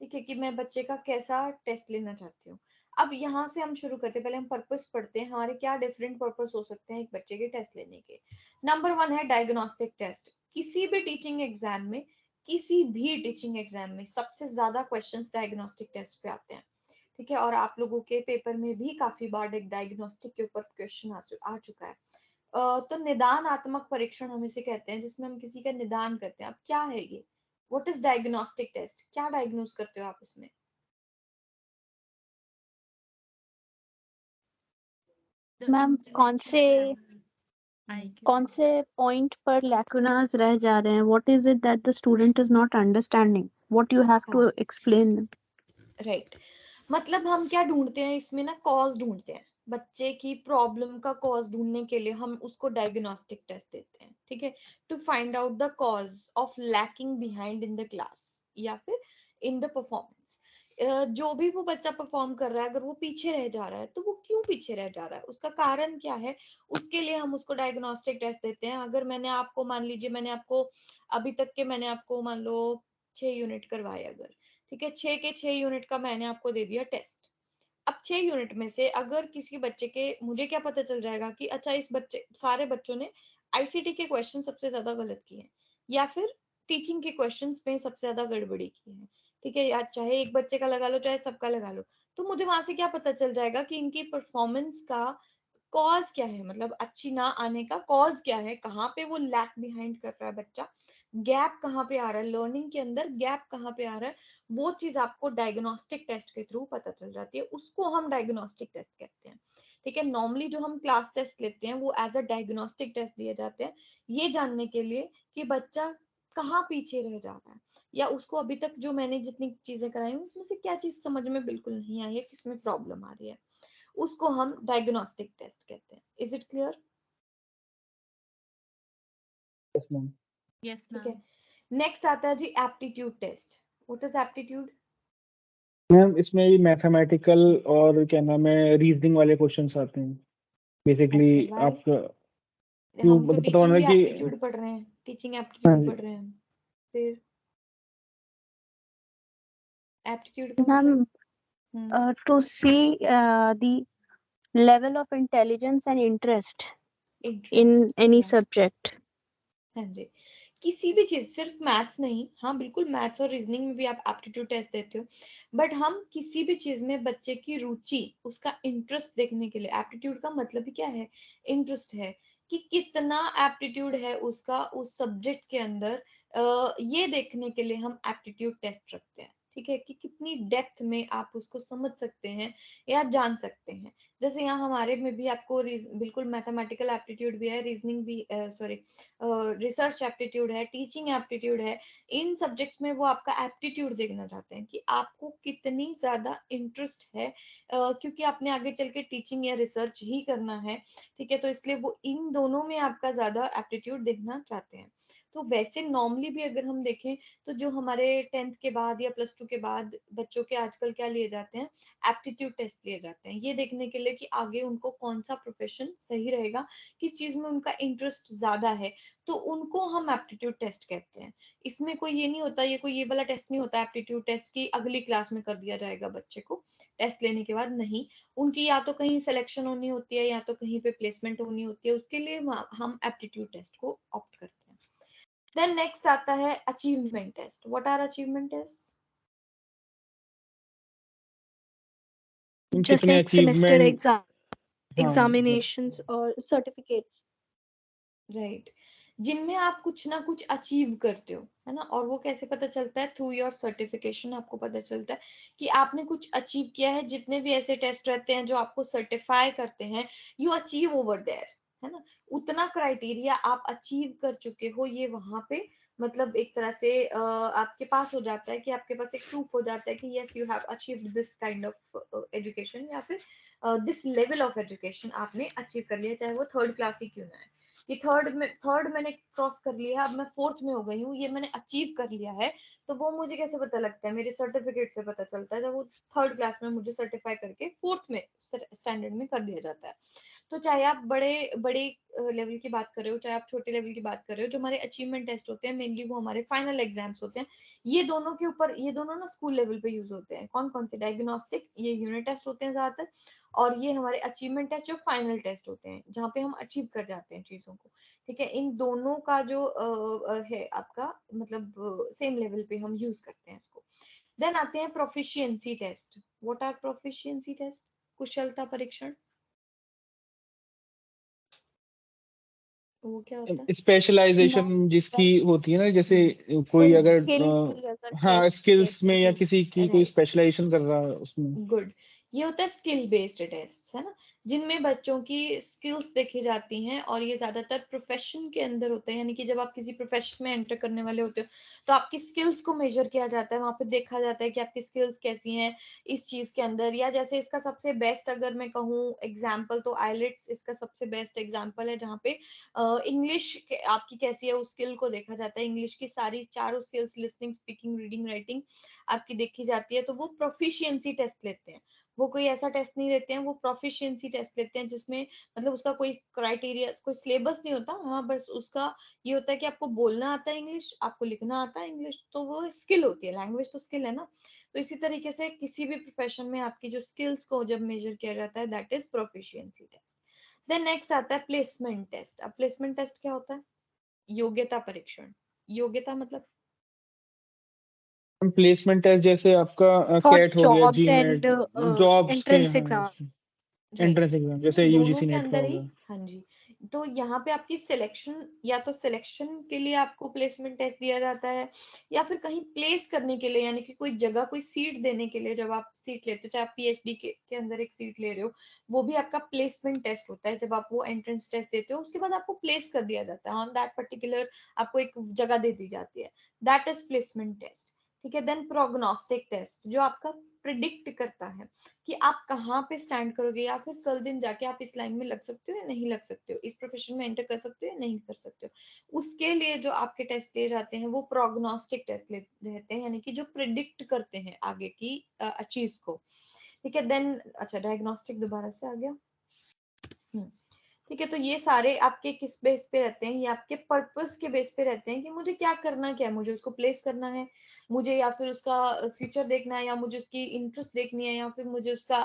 ठीक है, कि मैं बच्चे का कैसा टेस्ट लेना चाहती हूँ। अब यहाँ से हम शुरू करते हैं, पहले हम पर्पस पढ़ते हैं, हमारे क्या डिफरेंट पर्पस हो सकते हैं एक बच्चे के टेस्ट लेने के। नंबर 1 है डायग्नोस्टिक टेस्ट। किसी भी टीचिंग एग्जाम में सबसे ज्यादा क्वेश्चंस डायग्नोस्टिक टेस्ट पे आते हैं। ठीक है, और आप लोगों के पेपर में भी काफी बार एक डायग्नोस्टिक के ऊपर क्वेश्चन आ चुका है। तो निदानात्मक परीक्षण हम इसे कहते हैं, जिसमें हम किसी का निदान करते हैं। अब क्या है ये, व्हाट इज डायग्नोस्टिक टेस्ट, क्या डायग्नोज करते हो आप इसमें? The ma'am intellectual and IQ कौन से पॉइंट पर लैकुनास रह जा रहे हैं? What is it that the student is not understanding? What you have to explain? Right, मतलब हम क्या ढूंढते हैं इसमें ना, कॉज ढूंढते हैं। बच्चे की प्रॉब्लम का कॉज ढूंढने के लिए हम उसको डायग्नोस्टिक टेस्ट देते हैं, ठीक है, to find out the cause of lacking behind in the class या फिर इन द परफॉर्मेंस। जो भी वो बच्चा परफॉर्म कर रहा है, अगर वो पीछे रह जा रहा है तो वो क्यों पीछे रह जा रहा है, उसका कारण क्या है, उसके लिए हम उसको डायग्नोस्टिक टेस्ट देते हैं। अगर मैंने आपको, मान लीजिए मैंने आपको अभी तक के, मैंने आपको मान लो 6 यूनिट करवाए अगर, ठीक है, 6 के 6 यूनिट का मैंने आपको दे दिया टेस्ट। अब 6 यूनिट में से अगर किसी बच्चे के, मुझे क्या पता चल जाएगा कि अच्छा इस बच्चे, सारे बच्चों ने आईसीटी के क्वेश्चन सबसे ज्यादा गलत किए हैं या फिर टीचिंग के क्वेश्चंस में सबसे ज्यादा गड़बड़ी की है, ठीक है, या चाहे एक बच्चे का लगा लो चाहे सबका लगा लो, तो मुझे वहां से क्या पता चल जाएगा कि इनकी परफॉर्मेंस का कॉज क्या है, मतलब अच्छी ना आने का कॉज क्या है, कहाँ पे वो लैक बिहाइंड कर रहा है बच्चा, गैप कहाँ पे आ रहा है, लर्निंग के अंदर गैप कहाँ पे आ रहा है, वो चीज आपको डायग्नोस्टिक टेस्ट के थ्रू पता चल जाती है, उसको हम डायग्नोस्टिक टेस्ट कहते हैं, ठीक है। नॉर्मली जो हम क्लास टेस्ट लेते हैं वो एज अ डायग्नोस्टिक टेस्ट दिए जाते हैं, ये जानने के लिए कि बच्चा कहाँ पीछे रह जा रहा है, या उसको अभी तक जो मैंने जितनी चीजें कराई हैं उसमें से क्या चीज समझ में बिल्कुल नहीं आई है, किसमें प्रॉब्लम आ रही है, उसको हम डायग्नोस्टिक टेस्ट कहते हैं। Is it clear? Yes ma'am. Yes, ठीक है, ma'am. नेक्स्ट आता है जी aptitude test. What is aptitude? Ma'am इसमें ये मैथमेटिकल और क्या नाम है रीजनिंग वाले क्वेश्चंस आते हैं बेसिकली। Okay, why? आपका क्यों हम तो मतलब पता टीचिंग होना भी कि एप्टीट्यूड पढ़ रहे हैं, टीचिंग हाँ एप्टीट्यूड जी। पढ़ रहे हैं, फिर एप्टीट्यूड का Ma'am, मतलब? to see the level of intelligence and interest interest, in any right, subject. हाँ जी, किसी भी चीज, सिर्फ मैथ्स नहीं, हाँ बिल्कुल मैथ्स और रीजनिंग में भी आप एप्टीट्यूड टेस्ट देते हो, बट हम किसी भी चीज में बच्चे की रुचि, उसका इंटरेस्ट देखने के लिए, एप्टीट्यूड का मतलब ही क्या है, इंटरेस्ट है, कि कितना एप्टीट्यूड है उसका उस सब्जेक्ट के अंदर, ये देखने के लिए हम एप्टीट्यूड टेस्ट रखते हैं, ठीक है, कि कितनी डेप्थ में आप उसको समझ सकते हैं या जान सकते हैं। जैसे यहाँ हमारे में भी आपको बिल्कुल मैथमेटिकल एप्टीट्यूड भी है, रीजनिंग भी, सॉरी, रिसर्च एप्टीट्यूड है, टीचिंग एप्टीट्यूड है, इन सब्जेक्ट्स में वो आपका एप्टीट्यूड देखना चाहते हैं कि आपको कितनी ज्यादा इंटरेस्ट है, क्योंकि आपने आगे चल के टीचिंग या रिसर्च ही करना है, ठीक है, तो इसलिए वो इन दोनों में आपका ज्यादा एप्टीट्यूड देखना चाहते हैं। तो वैसे नॉर्मली भी अगर हम देखें तो जो हमारे 10th के बाद या +2 के बाद बच्चों के आजकल क्या लिए जाते हैं, एप्टीट्यूड टेस्ट लिए जाते हैं, ये देखने के लिए कि आगे उनको कौन सा प्रोफेशन सही रहेगा, किस चीज में उनका इंटरेस्ट ज्यादा है, तो उनको हम एप्टीट्यूड टेस्ट कहते हैं। इसमें कोई ये नहीं होता, ये कोई ये वाला टेस्ट नहीं होता एप्टीट्यूड टेस्ट की अगली क्लास में कर दिया जाएगा बच्चे को टेस्ट लेने के बाद, नहीं, उनकी या तो कहीं सिलेक्शन होनी होती है या तो कहीं पे प्लेसमेंट होनी होती है, उसके लिए हम एप्टीट्यूड टेस्ट को ऑप्ट करते हैं। देन नेक्स्ट आता है achievement test. What are achievement test? Just कितने like semester अचीवमेंट। हाँ examinations or certificates. राइट, जिनमें आप कुछ ना कुछ अचीव करते हो, है ना, और वो कैसे पता चलता है, थ्रू योर सर्टिफिकेशन आपको पता चलता है कि आपने कुछ अचीव किया है। जितने भी ऐसे टेस्ट रहते हैं जो आपको सर्टिफाई करते हैं, यू अचीव ओवर देयर, है ना, उतना क्राइटेरिया आप अचीव कर चुके हो, ये वहां पे मतलब एक तरह से आपके पास हो जाता है, कि आपके पास एक प्रूफ हो जाता है कि yes you have achieved this kind of education, या फिर दिस लेवल ऑफ एजुकेशन आपने अचीव कर लिया, चाहे वो 3rd क्लास ही क्यों ना है, कि थर्ड मैंने क्रॉस कर लिया, अब मैं 4th में हो गई हूँ, ये मैंने अचीव कर लिया है, तो वो मुझे कैसे पता लगता है, मेरे सर्टिफिकेट से पता चलता है, जब वो 3rd क्लास में मुझे सर्टिफाई करके 4th में स्टैंडर्ड में कर दिया जाता है। तो चाहे आप बड़े बड़े लेवल की बात कर रहे हो, चाहे आप छोटे लेवल की बात कर रहे हो, जो हमारे अचीवमेंट टेस्ट होते हैं मेनली वो हमारे फाइनल एग्जाम्स होते हैं, ये दोनों के ऊपर, ये दोनों ना स्कूल लेवल पे यूज होते हैं। कौन कौन से? डायग्नोस्टिक, ये यूनिट टेस्ट होते हैं ज्यादातर, और ये हमारे अचीवमेंट टेस्ट जो फाइनल टेस्ट होते हैं, जहाँ पे हम अचीव कर जाते हैं चीजों को, ठीक है। इन दोनों का जो है आपका मतलब सेम लेवल पे हम यूज करते हैं इसको। देन आते हैं proficiency test. What are proficiency test? कुशलता परीक्षण, वो क्या होता है? स्पेशलाइजेशन जिसकी होती है ना, जैसे कोई अगर Skills पूरी अगर हाँ टेस्ट स्किल्स लेते में हैं। या किसी की कोई राइट, स्पेशलाइजेशन कर रहा है उसमें। गुड, ये होता है स्किल बेस्ड टेस्ट, है ना, जिनमें बच्चों की स्किल्स देखी जाती हैं, और ये ज्यादातर प्रोफेशन के अंदर होते हैं, यानी कि जब आप किसी प्रोफेशन में एंटर करने वाले होते हो तो आपकी स्किल्स को मेजर किया जाता है, वहां पे देखा जाता है कि आपकी स्किल्स कैसी हैं इस चीज के अंदर। या जैसे इसका सबसे बेस्ट अगर मैं कहूँ एग्जाम्पल, तो आइलेट्स इसका सबसे बेस्ट एग्जाम्पल है, जहाँ पे इंग्लिश आपकी कैसी है उस स्किल को देखा जाता है। इंग्लिश की सारी चारों skills, listening, speaking, reading, writing आपकी देखी जाती है। तो वो प्रोफिशिएंसी टेस्ट लेते हैं, वो कोई ऐसा टेस्ट नहीं लेते हैं, वो प्रोफिशिएंसी टेस्ट लेते हैं, जिसमें मतलब उसका कोई क्राइटेरिया, कोई सिलेबस नहीं होता। हाँ, बस उसका ये होता है कि आपको बोलना आता है इंग्लिश, आपको लिखना आता है इंग्लिश, तो वो स्किल होती है। लैंग्वेज तो स्किल है ना। तो इसी तरीके से किसी भी प्रोफेशन में आपकी जो स्किल्स को जब मेजर किया जाता है, that is proficiency test. Then next आता है प्लेसमेंट टेस्ट। अब प्लेसमेंट टेस्ट क्या होता है? योग्यता परीक्षण। योग्यता मतलब प्लेसमेंट टेस्ट जैसे आपका For कैट हो गया, jobs and जीमेट, जॉब्स के, entrance हाँ, exam. राइट, एंट्रेंस एग्जाम तो जैसे दोनों यूजीसी के नेट का अंदर ही, होगा। हाँ जी, तो यहाँ पे आपकी सिलेक्शन, या तो सिलेक्शन के लिए आपको प्लेसमेंट टेस्ट दिया जाता है, या फिर कहीं प्लेस करने के लिए, यानी कि कोई जगह, कोई सीट देने के लिए। जब आप सीट लेते हो, चाहे आप पीएचडी के अंदर एक सीट ले रहे हो, वो भी आपका प्लेसमेंट टेस्ट होता है। जब आप वो एंट्रेंस टेस्ट देते हो, उसके बाद आपको प्लेस कर दिया जाता है ऑन दैट पर्टिकुलर, आपको एक जगह दे दी जाती है, दैट इज प्लेसमेंट टेस्ट। ठीक है। देन प्रोग्नोस्टिक टेस्ट, जो आपका प्रिडिक्ट करता है कि आप कहाँ पे स्टैंड करोगे, या फिर कल दिन जाके आप इस लाइन में लग सकते हो या नहीं लग सकते हो, इस प्रोफेशन में एंटर कर सकते हो या नहीं कर सकते हो। उसके लिए जो आपके टेस्ट लिए जाते हैं वो प्रोग्नोस्टिक टेस्ट रहते हैं, यानी कि जो प्रिडिक्ट करते हैं आगे की चीज को। ठीक है। देन अच्छा, डायग्नोस्टिक दोबारा से आ गया। ठीक है। तो ये सारे आपके किस बेस पे रहते हैं? ये आपके पर्पस के बेस पे रहते हैं कि मुझे क्या करना, क्या है, मुझे उसको प्लेस करना है, मुझे या फिर उसका फ्यूचर देखना है, या मुझे उसकी इंटरेस्ट देखनी है, या फिर मुझे उसका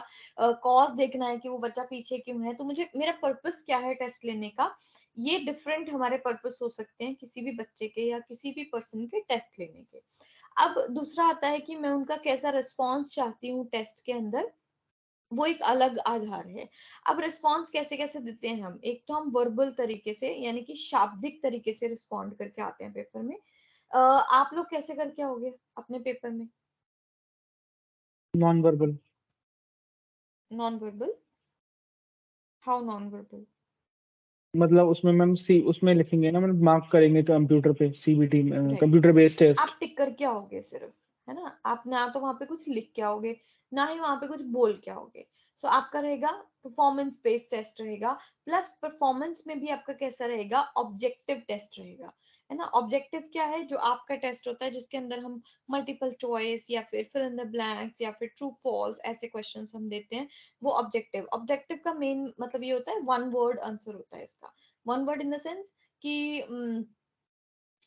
कॉज देखना है कि वो बच्चा पीछे क्यों है। तो मुझे मेरा पर्पस क्या है टेस्ट लेने का, ये डिफरेंट हमारे पर्पस हो सकते हैं किसी भी बच्चे के या किसी भी पर्सन के टेस्ट लेने के। अब दूसरा आता है कि मैं उनका कैसा रिस्पॉन्स चाहती हूँ टेस्ट के अंदर, वो एक अलग आधार है। अब रिस्पॉन्स कैसे कैसे देते हैं हम? एक तो हम वर्बल तरीके से, यानी कि शाब्दिक तरीके से रिस्पॉन्ड करके आते हैं पेपर में। आप लोग कैसे करके आओगे अपने पेपर में? Non verbal. Non verbal? How non verbal? मतलब उसमें मैम सी उसमें लिखेंगे ना, मतलब मार्क करेंगे कंप्यूटर पे, सीबीटी में, राइट, कंप्यूटर बेस्ड टेस्ट। आप टिक करके आओगे सिर्फ, है ना। आप ना तो वहां पे कुछ लिख के आओगे, ना ही वहां पे कुछ बोल के आओगे। सो आपका रहेगा परफॉर्मेंस बेस्ड टेस्ट रहेगा। प्लस परफॉर्मेंस में भी आपका कैसा रहेगा? ऑब्जेक्टिव टेस्ट रहेगा, है ना। ऑब्जेक्टिव क्या है? जो आपका टेस्ट होता है जिसके अंदर हम मल्टीपल चॉइस या फिर फिल इन द ब्लैंक्स या फिर ट्रू फॉल्स ऐसे क्वेश्चंस हम देते हैं, वो ऑब्जेक्टिव। ऑब्जेक्टिव का मेन मतलब ये होता है वन वर्ड आंसर होता है इसका। One word in the sense कि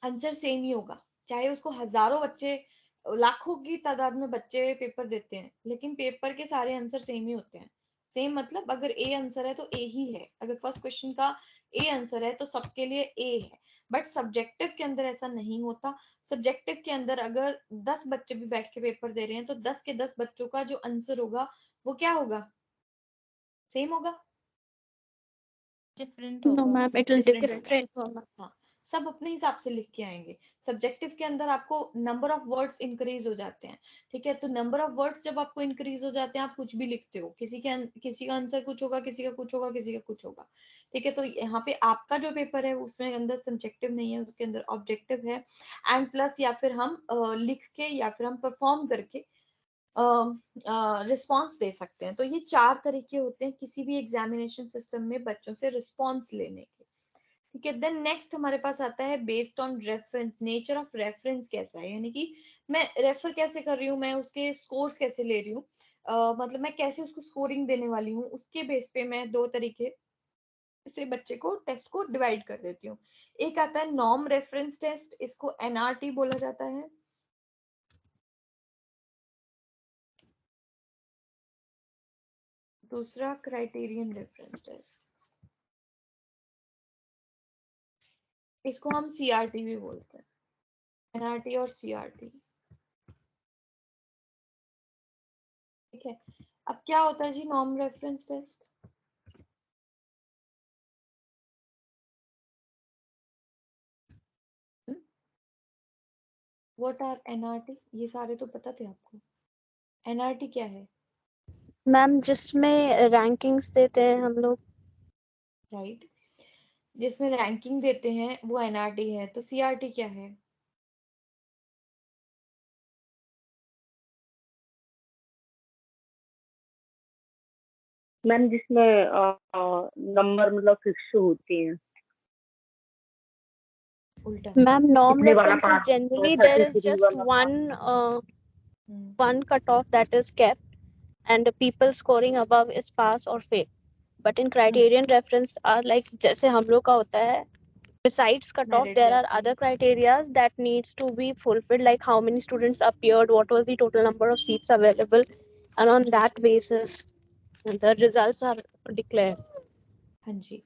आंसर सेम ही होगा, चाहे उसको हजारों बच्चे, लाखों की तादाद में बच्चे पेपर देते हैं, लेकिन पेपर के सारे आंसर सेम ही होते हैं। सेम मतलब अगर ए आंसर है तो ए ही है, अगर फर्स्ट क्वेश्चन का ए आंसर है तो सबके लिए ए है। बट सब्जेक्टिव के अंदर ऐसा नहीं होता। सब्जेक्टिव के अंदर अगर 10 बच्चे भी बैठ के पेपर दे रहे हैं तो 10 के 10 बच्चों का जो आंसर होगा वो क्या होगा? सेम होगा? डिफरेंट No, होगा। ma'am, it will डिफरेंट होगा। different होगा. हाँ, सब अपने हिसाब से लिख के आएंगे। सब्जेक्टिव के अंदर आपको नंबर ऑफ वर्ड्स इंक्रीज हो जाते हैं। ठीक है। तो नंबर ऑफ वर्ड्स जब आपको इंक्रीज हो जाते हैं, आप कुछ भी लिखते हो, किसी का आंसर कुछ होगा, किसी का कुछ होगा, किसी का कुछ होगा। ठीक है। तो यहाँ पे आपका जो पेपर है उसमें अंदर सब्जेक्टिव नहीं है, उसके अंदर ऑब्जेक्टिव है। एंड प्लस या फिर हम लिख के या फिर हम परफॉर्म करके रिस्पॉन्स दे सकते हैं। तो ये 4 तरीके होते हैं किसी भी एग्जामिनेशन सिस्टम में बच्चों से रिस्पॉन्स लेने के। ठीक है। देन नेक्स्ट हमारे पास आता है based on reference. Nature of reference कैसा है, यानी कि मैं रेफर कैसे कर रही हूँ, मैं उसके स्कोर्स कैसे ले रही हूँ, मतलब मैं कैसे उसको स्कोरिंग देने वाली हूँ, उसके बेस पे मैं 2 तरीके से बच्चे को टेस्ट को डिवाइड कर देती हूँ। एक आता है नॉर्म रेफरेंस टेस्ट, इसको एनआरटी बोला जाता है। दूसरा क्राइटेरियन रेफरेंस टेस्ट, इसको हम सीआरटी भी बोलते हैं। एनआरटी और सीआरटी। ठीक है। अब क्या होता है जी norm reference test? What are NRT? ये सारे तो पता थे आपको। एनआरटी क्या है? मैम जिसमें रैंकिंग्स देते हैं हम लोग। राइट, जिसमें रैंकिंग देते हैं वो एनआरटी है। तो सीआरटी क्या है? मैम जिसमें नंबर मतलब फिक्स होती है। उल्टा। मैम norm इतने वाला references pass generally there is 33 just वाला one cutoff that is kept, and people scoring above is pass or fail. But in criterion reference are like जैसे हम लोग का होता है, besides cutoff Merit there are जाती है। other criteria that needs to be fulfilled, like how many students appeared, what was the total number of seats available, and on that basis the results are declared. हाँ जी,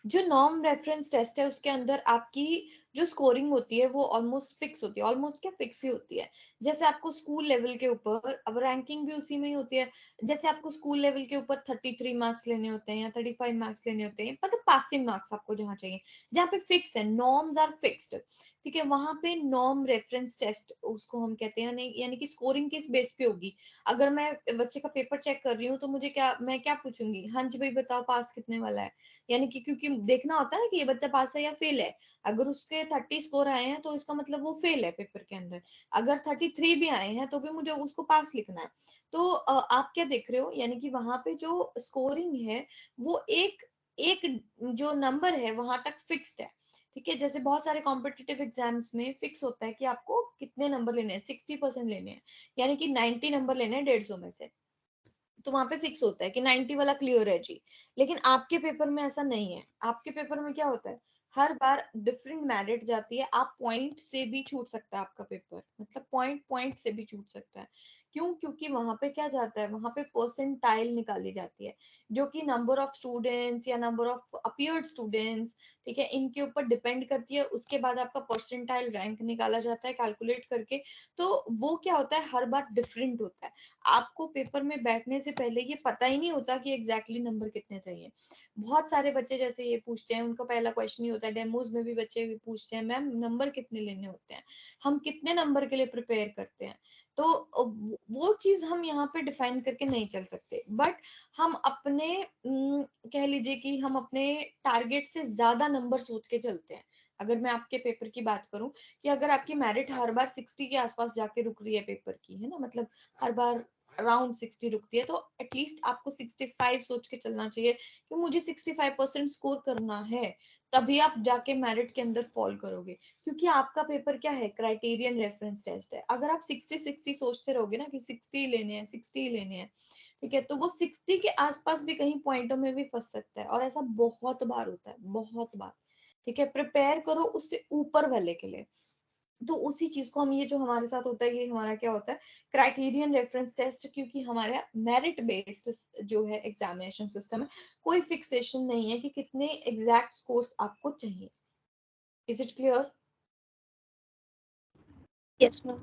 जो norm reference test है उसके अंदर आपकी जो scoring होती है वो ऑलमोस्ट फिक्स होती है। ऑलमोस्ट क्या, फिक्स ही होती है। जैसे आपको स्कूल लेवल के ऊपर, अब रैंकिंग भी उसी में ही होती है। जैसे आपको स्कूल लेवल के ऊपर 33 मार्क्स लेने होते हैं या 35 मार्क्स लेने होते हैं, मतलब पासिंग मार्क्स आपको जहाँ चाहिए, जहाँ पे फिक्स है, नॉर्म्स आर फिक्स्ड, ठीक है, वहां पे नॉर्म रेफरेंस टेस्ट उसको हम कहते हैं। यानी कि स्कोरिंग किस बेस पे होगी? अगर मैं बच्चे का पेपर चेक कर रही हूँ तो मुझे मैं क्या पूछूंगी? हाँ जी भाई बताओ पास कितने वाला है। यानी कि क्योंकि देखना होता है ना कि ये बच्चा पास है या फेल है। अगर उसके 30 स्कोर आए हैं तो इसका मतलब वो फेल है पेपर के अंदर। अगर 33 भी आए हैं तो भी मुझे उसको पास लिखना है। तो आप क्या देख रहे हो, यानी कि वहां पे जो स्कोरिंग है वो एक एक जो नंबर है वहां तक फिक्स्ड है, ठीक है। जैसे बहुत सारे कॉम्पिटिटिव एग्जाम्स में फिक्स होता है कि आपको कितने नंबर लेने हैं, 60% लेने हैं, यानी कि 90 नंबर लेने हैं 150 में से। तो वहां पे फिक्स होता है कि 90 वाला क्लियर है जी। लेकिन आपके पेपर में ऐसा नहीं है। आपके पेपर में क्या होता है, हर बार डिफरेंट मेरिट जाती है। आप पॉइंट से भी छूट सकता है आपका पेपर, मतलब पॉइंट से भी छूट सकता है। क्यों? क्योंकि वहां पे क्या जाता है, वहां पे परसेंटाइल निकाली जाती है, जो कि नंबर ऑफ स्टूडेंट्स या नंबर ऑफ अपीयर्ड स्टूडेंट्स, ठीक है, इनके ऊपर डिपेंड करती है। उसके बाद आपका परसेंटाइल रैंक निकाला जाता है कैलकुलेट करके। तो वो क्या होता है, हर बार डिफरेंट होता है। आपको पेपर में बैठने से पहले ये पता ही नहीं होता कि एग्जैक्टली नंबर कितने चाहिए। बहुत सारे बच्चे जैसे ये पूछते हैं, उनका पहला क्वेश्चन ही होता है, डेमोज में भी बच्चे भी पूछते हैं, मैम नंबर कितने लेने होते हैं, हम कितने नंबर के लिए प्रिपेयर करते हैं। तो वो चीज हम यहाँ पे डिफाइन करके नहीं चल सकते, बट हम अपने कह लीजिए कि हम अपने टारगेट से ज्यादा नंबर सोच के चलते हैं। अगर मैं आपके पेपर की बात करूं, कि अगर आपकी मेरिट हर बार 60 के आसपास जाके रुक रही है पेपर की, है ना, मतलब हर बार अराउंड 60 रुकती है, तो एटलीस्ट आपको 65 सोच के चलना चाहिए कि मुझे 65% स्कोर करना है। तभी आप जाके मेरिट के अंदर फॉल करोगे, क्योंकि आपका पेपर क्या है, क्राइटेरियन रेफरेंस टेस्ट है। अगर आप 60 सोचते रहोगे ना कि 60 लेने हैं, 60 लेने हैं, ठीक है, तो वो 60 के आसपास भी कहीं पॉइंटों में भी फंस सकता है, और ऐसा बहुत बार होता है, बहुत बार। ठीक है, प्रिपेयर करो उससे ऊपर वाले के लिए। तो उसी चीज को हम, ये जो हमारे साथ होता है, ये हमारा क्या होता है, क्राइटेरियन रेफरेंस टेस्ट, क्योंकि हमारा मेरिट बेस्ड जो है एग्जामिनेशन सिस्टम है। कोई फिक्सेशन नहीं है कि कितने एग्जैक्ट स्कोर्स आपको चाहिए। Is it clear? Yes ma'am.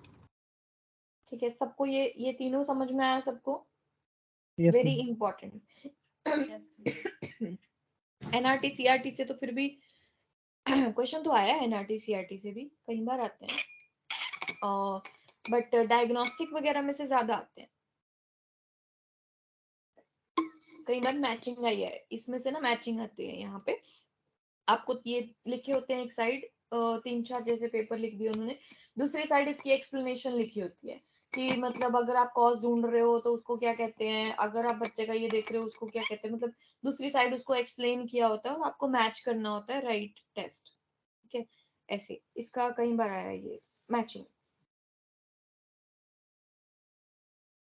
ठीक है, सबको ये तीनों समझ में आया सबको? Yes very ma'am. Important. NRT CRT से तो फिर भी क्वेश्चन तो आया है, एनआरटी सीआरटी से भी कई बार आते हैं, बट डायग्नोस्टिक वगैरह में से ज्यादा आते हैं। कई बार मैचिंग आई है, इसमें से ना मैचिंग आती है। यहाँ पे आपको ये लिखे होते हैं, एक साइड 3-4 जैसे पेपर लिख दिए उन्होंने, दूसरी साइड इसकी एक्सप्लेनेशन लिखी होती है कि मतलब अगर आप कॉज ढूंढ रहे हो तो उसको क्या कहते हैं, अगर आप बच्चे का ये देख रहे हो उसको क्या कहते हैं, मतलब दूसरी साइड उसको एक्सप्लेन किया होता है और आपको मैच करना होता है राइट टेस्ट। ठीक है, ऐसे इसका कई बार आया है ये मैचिंग।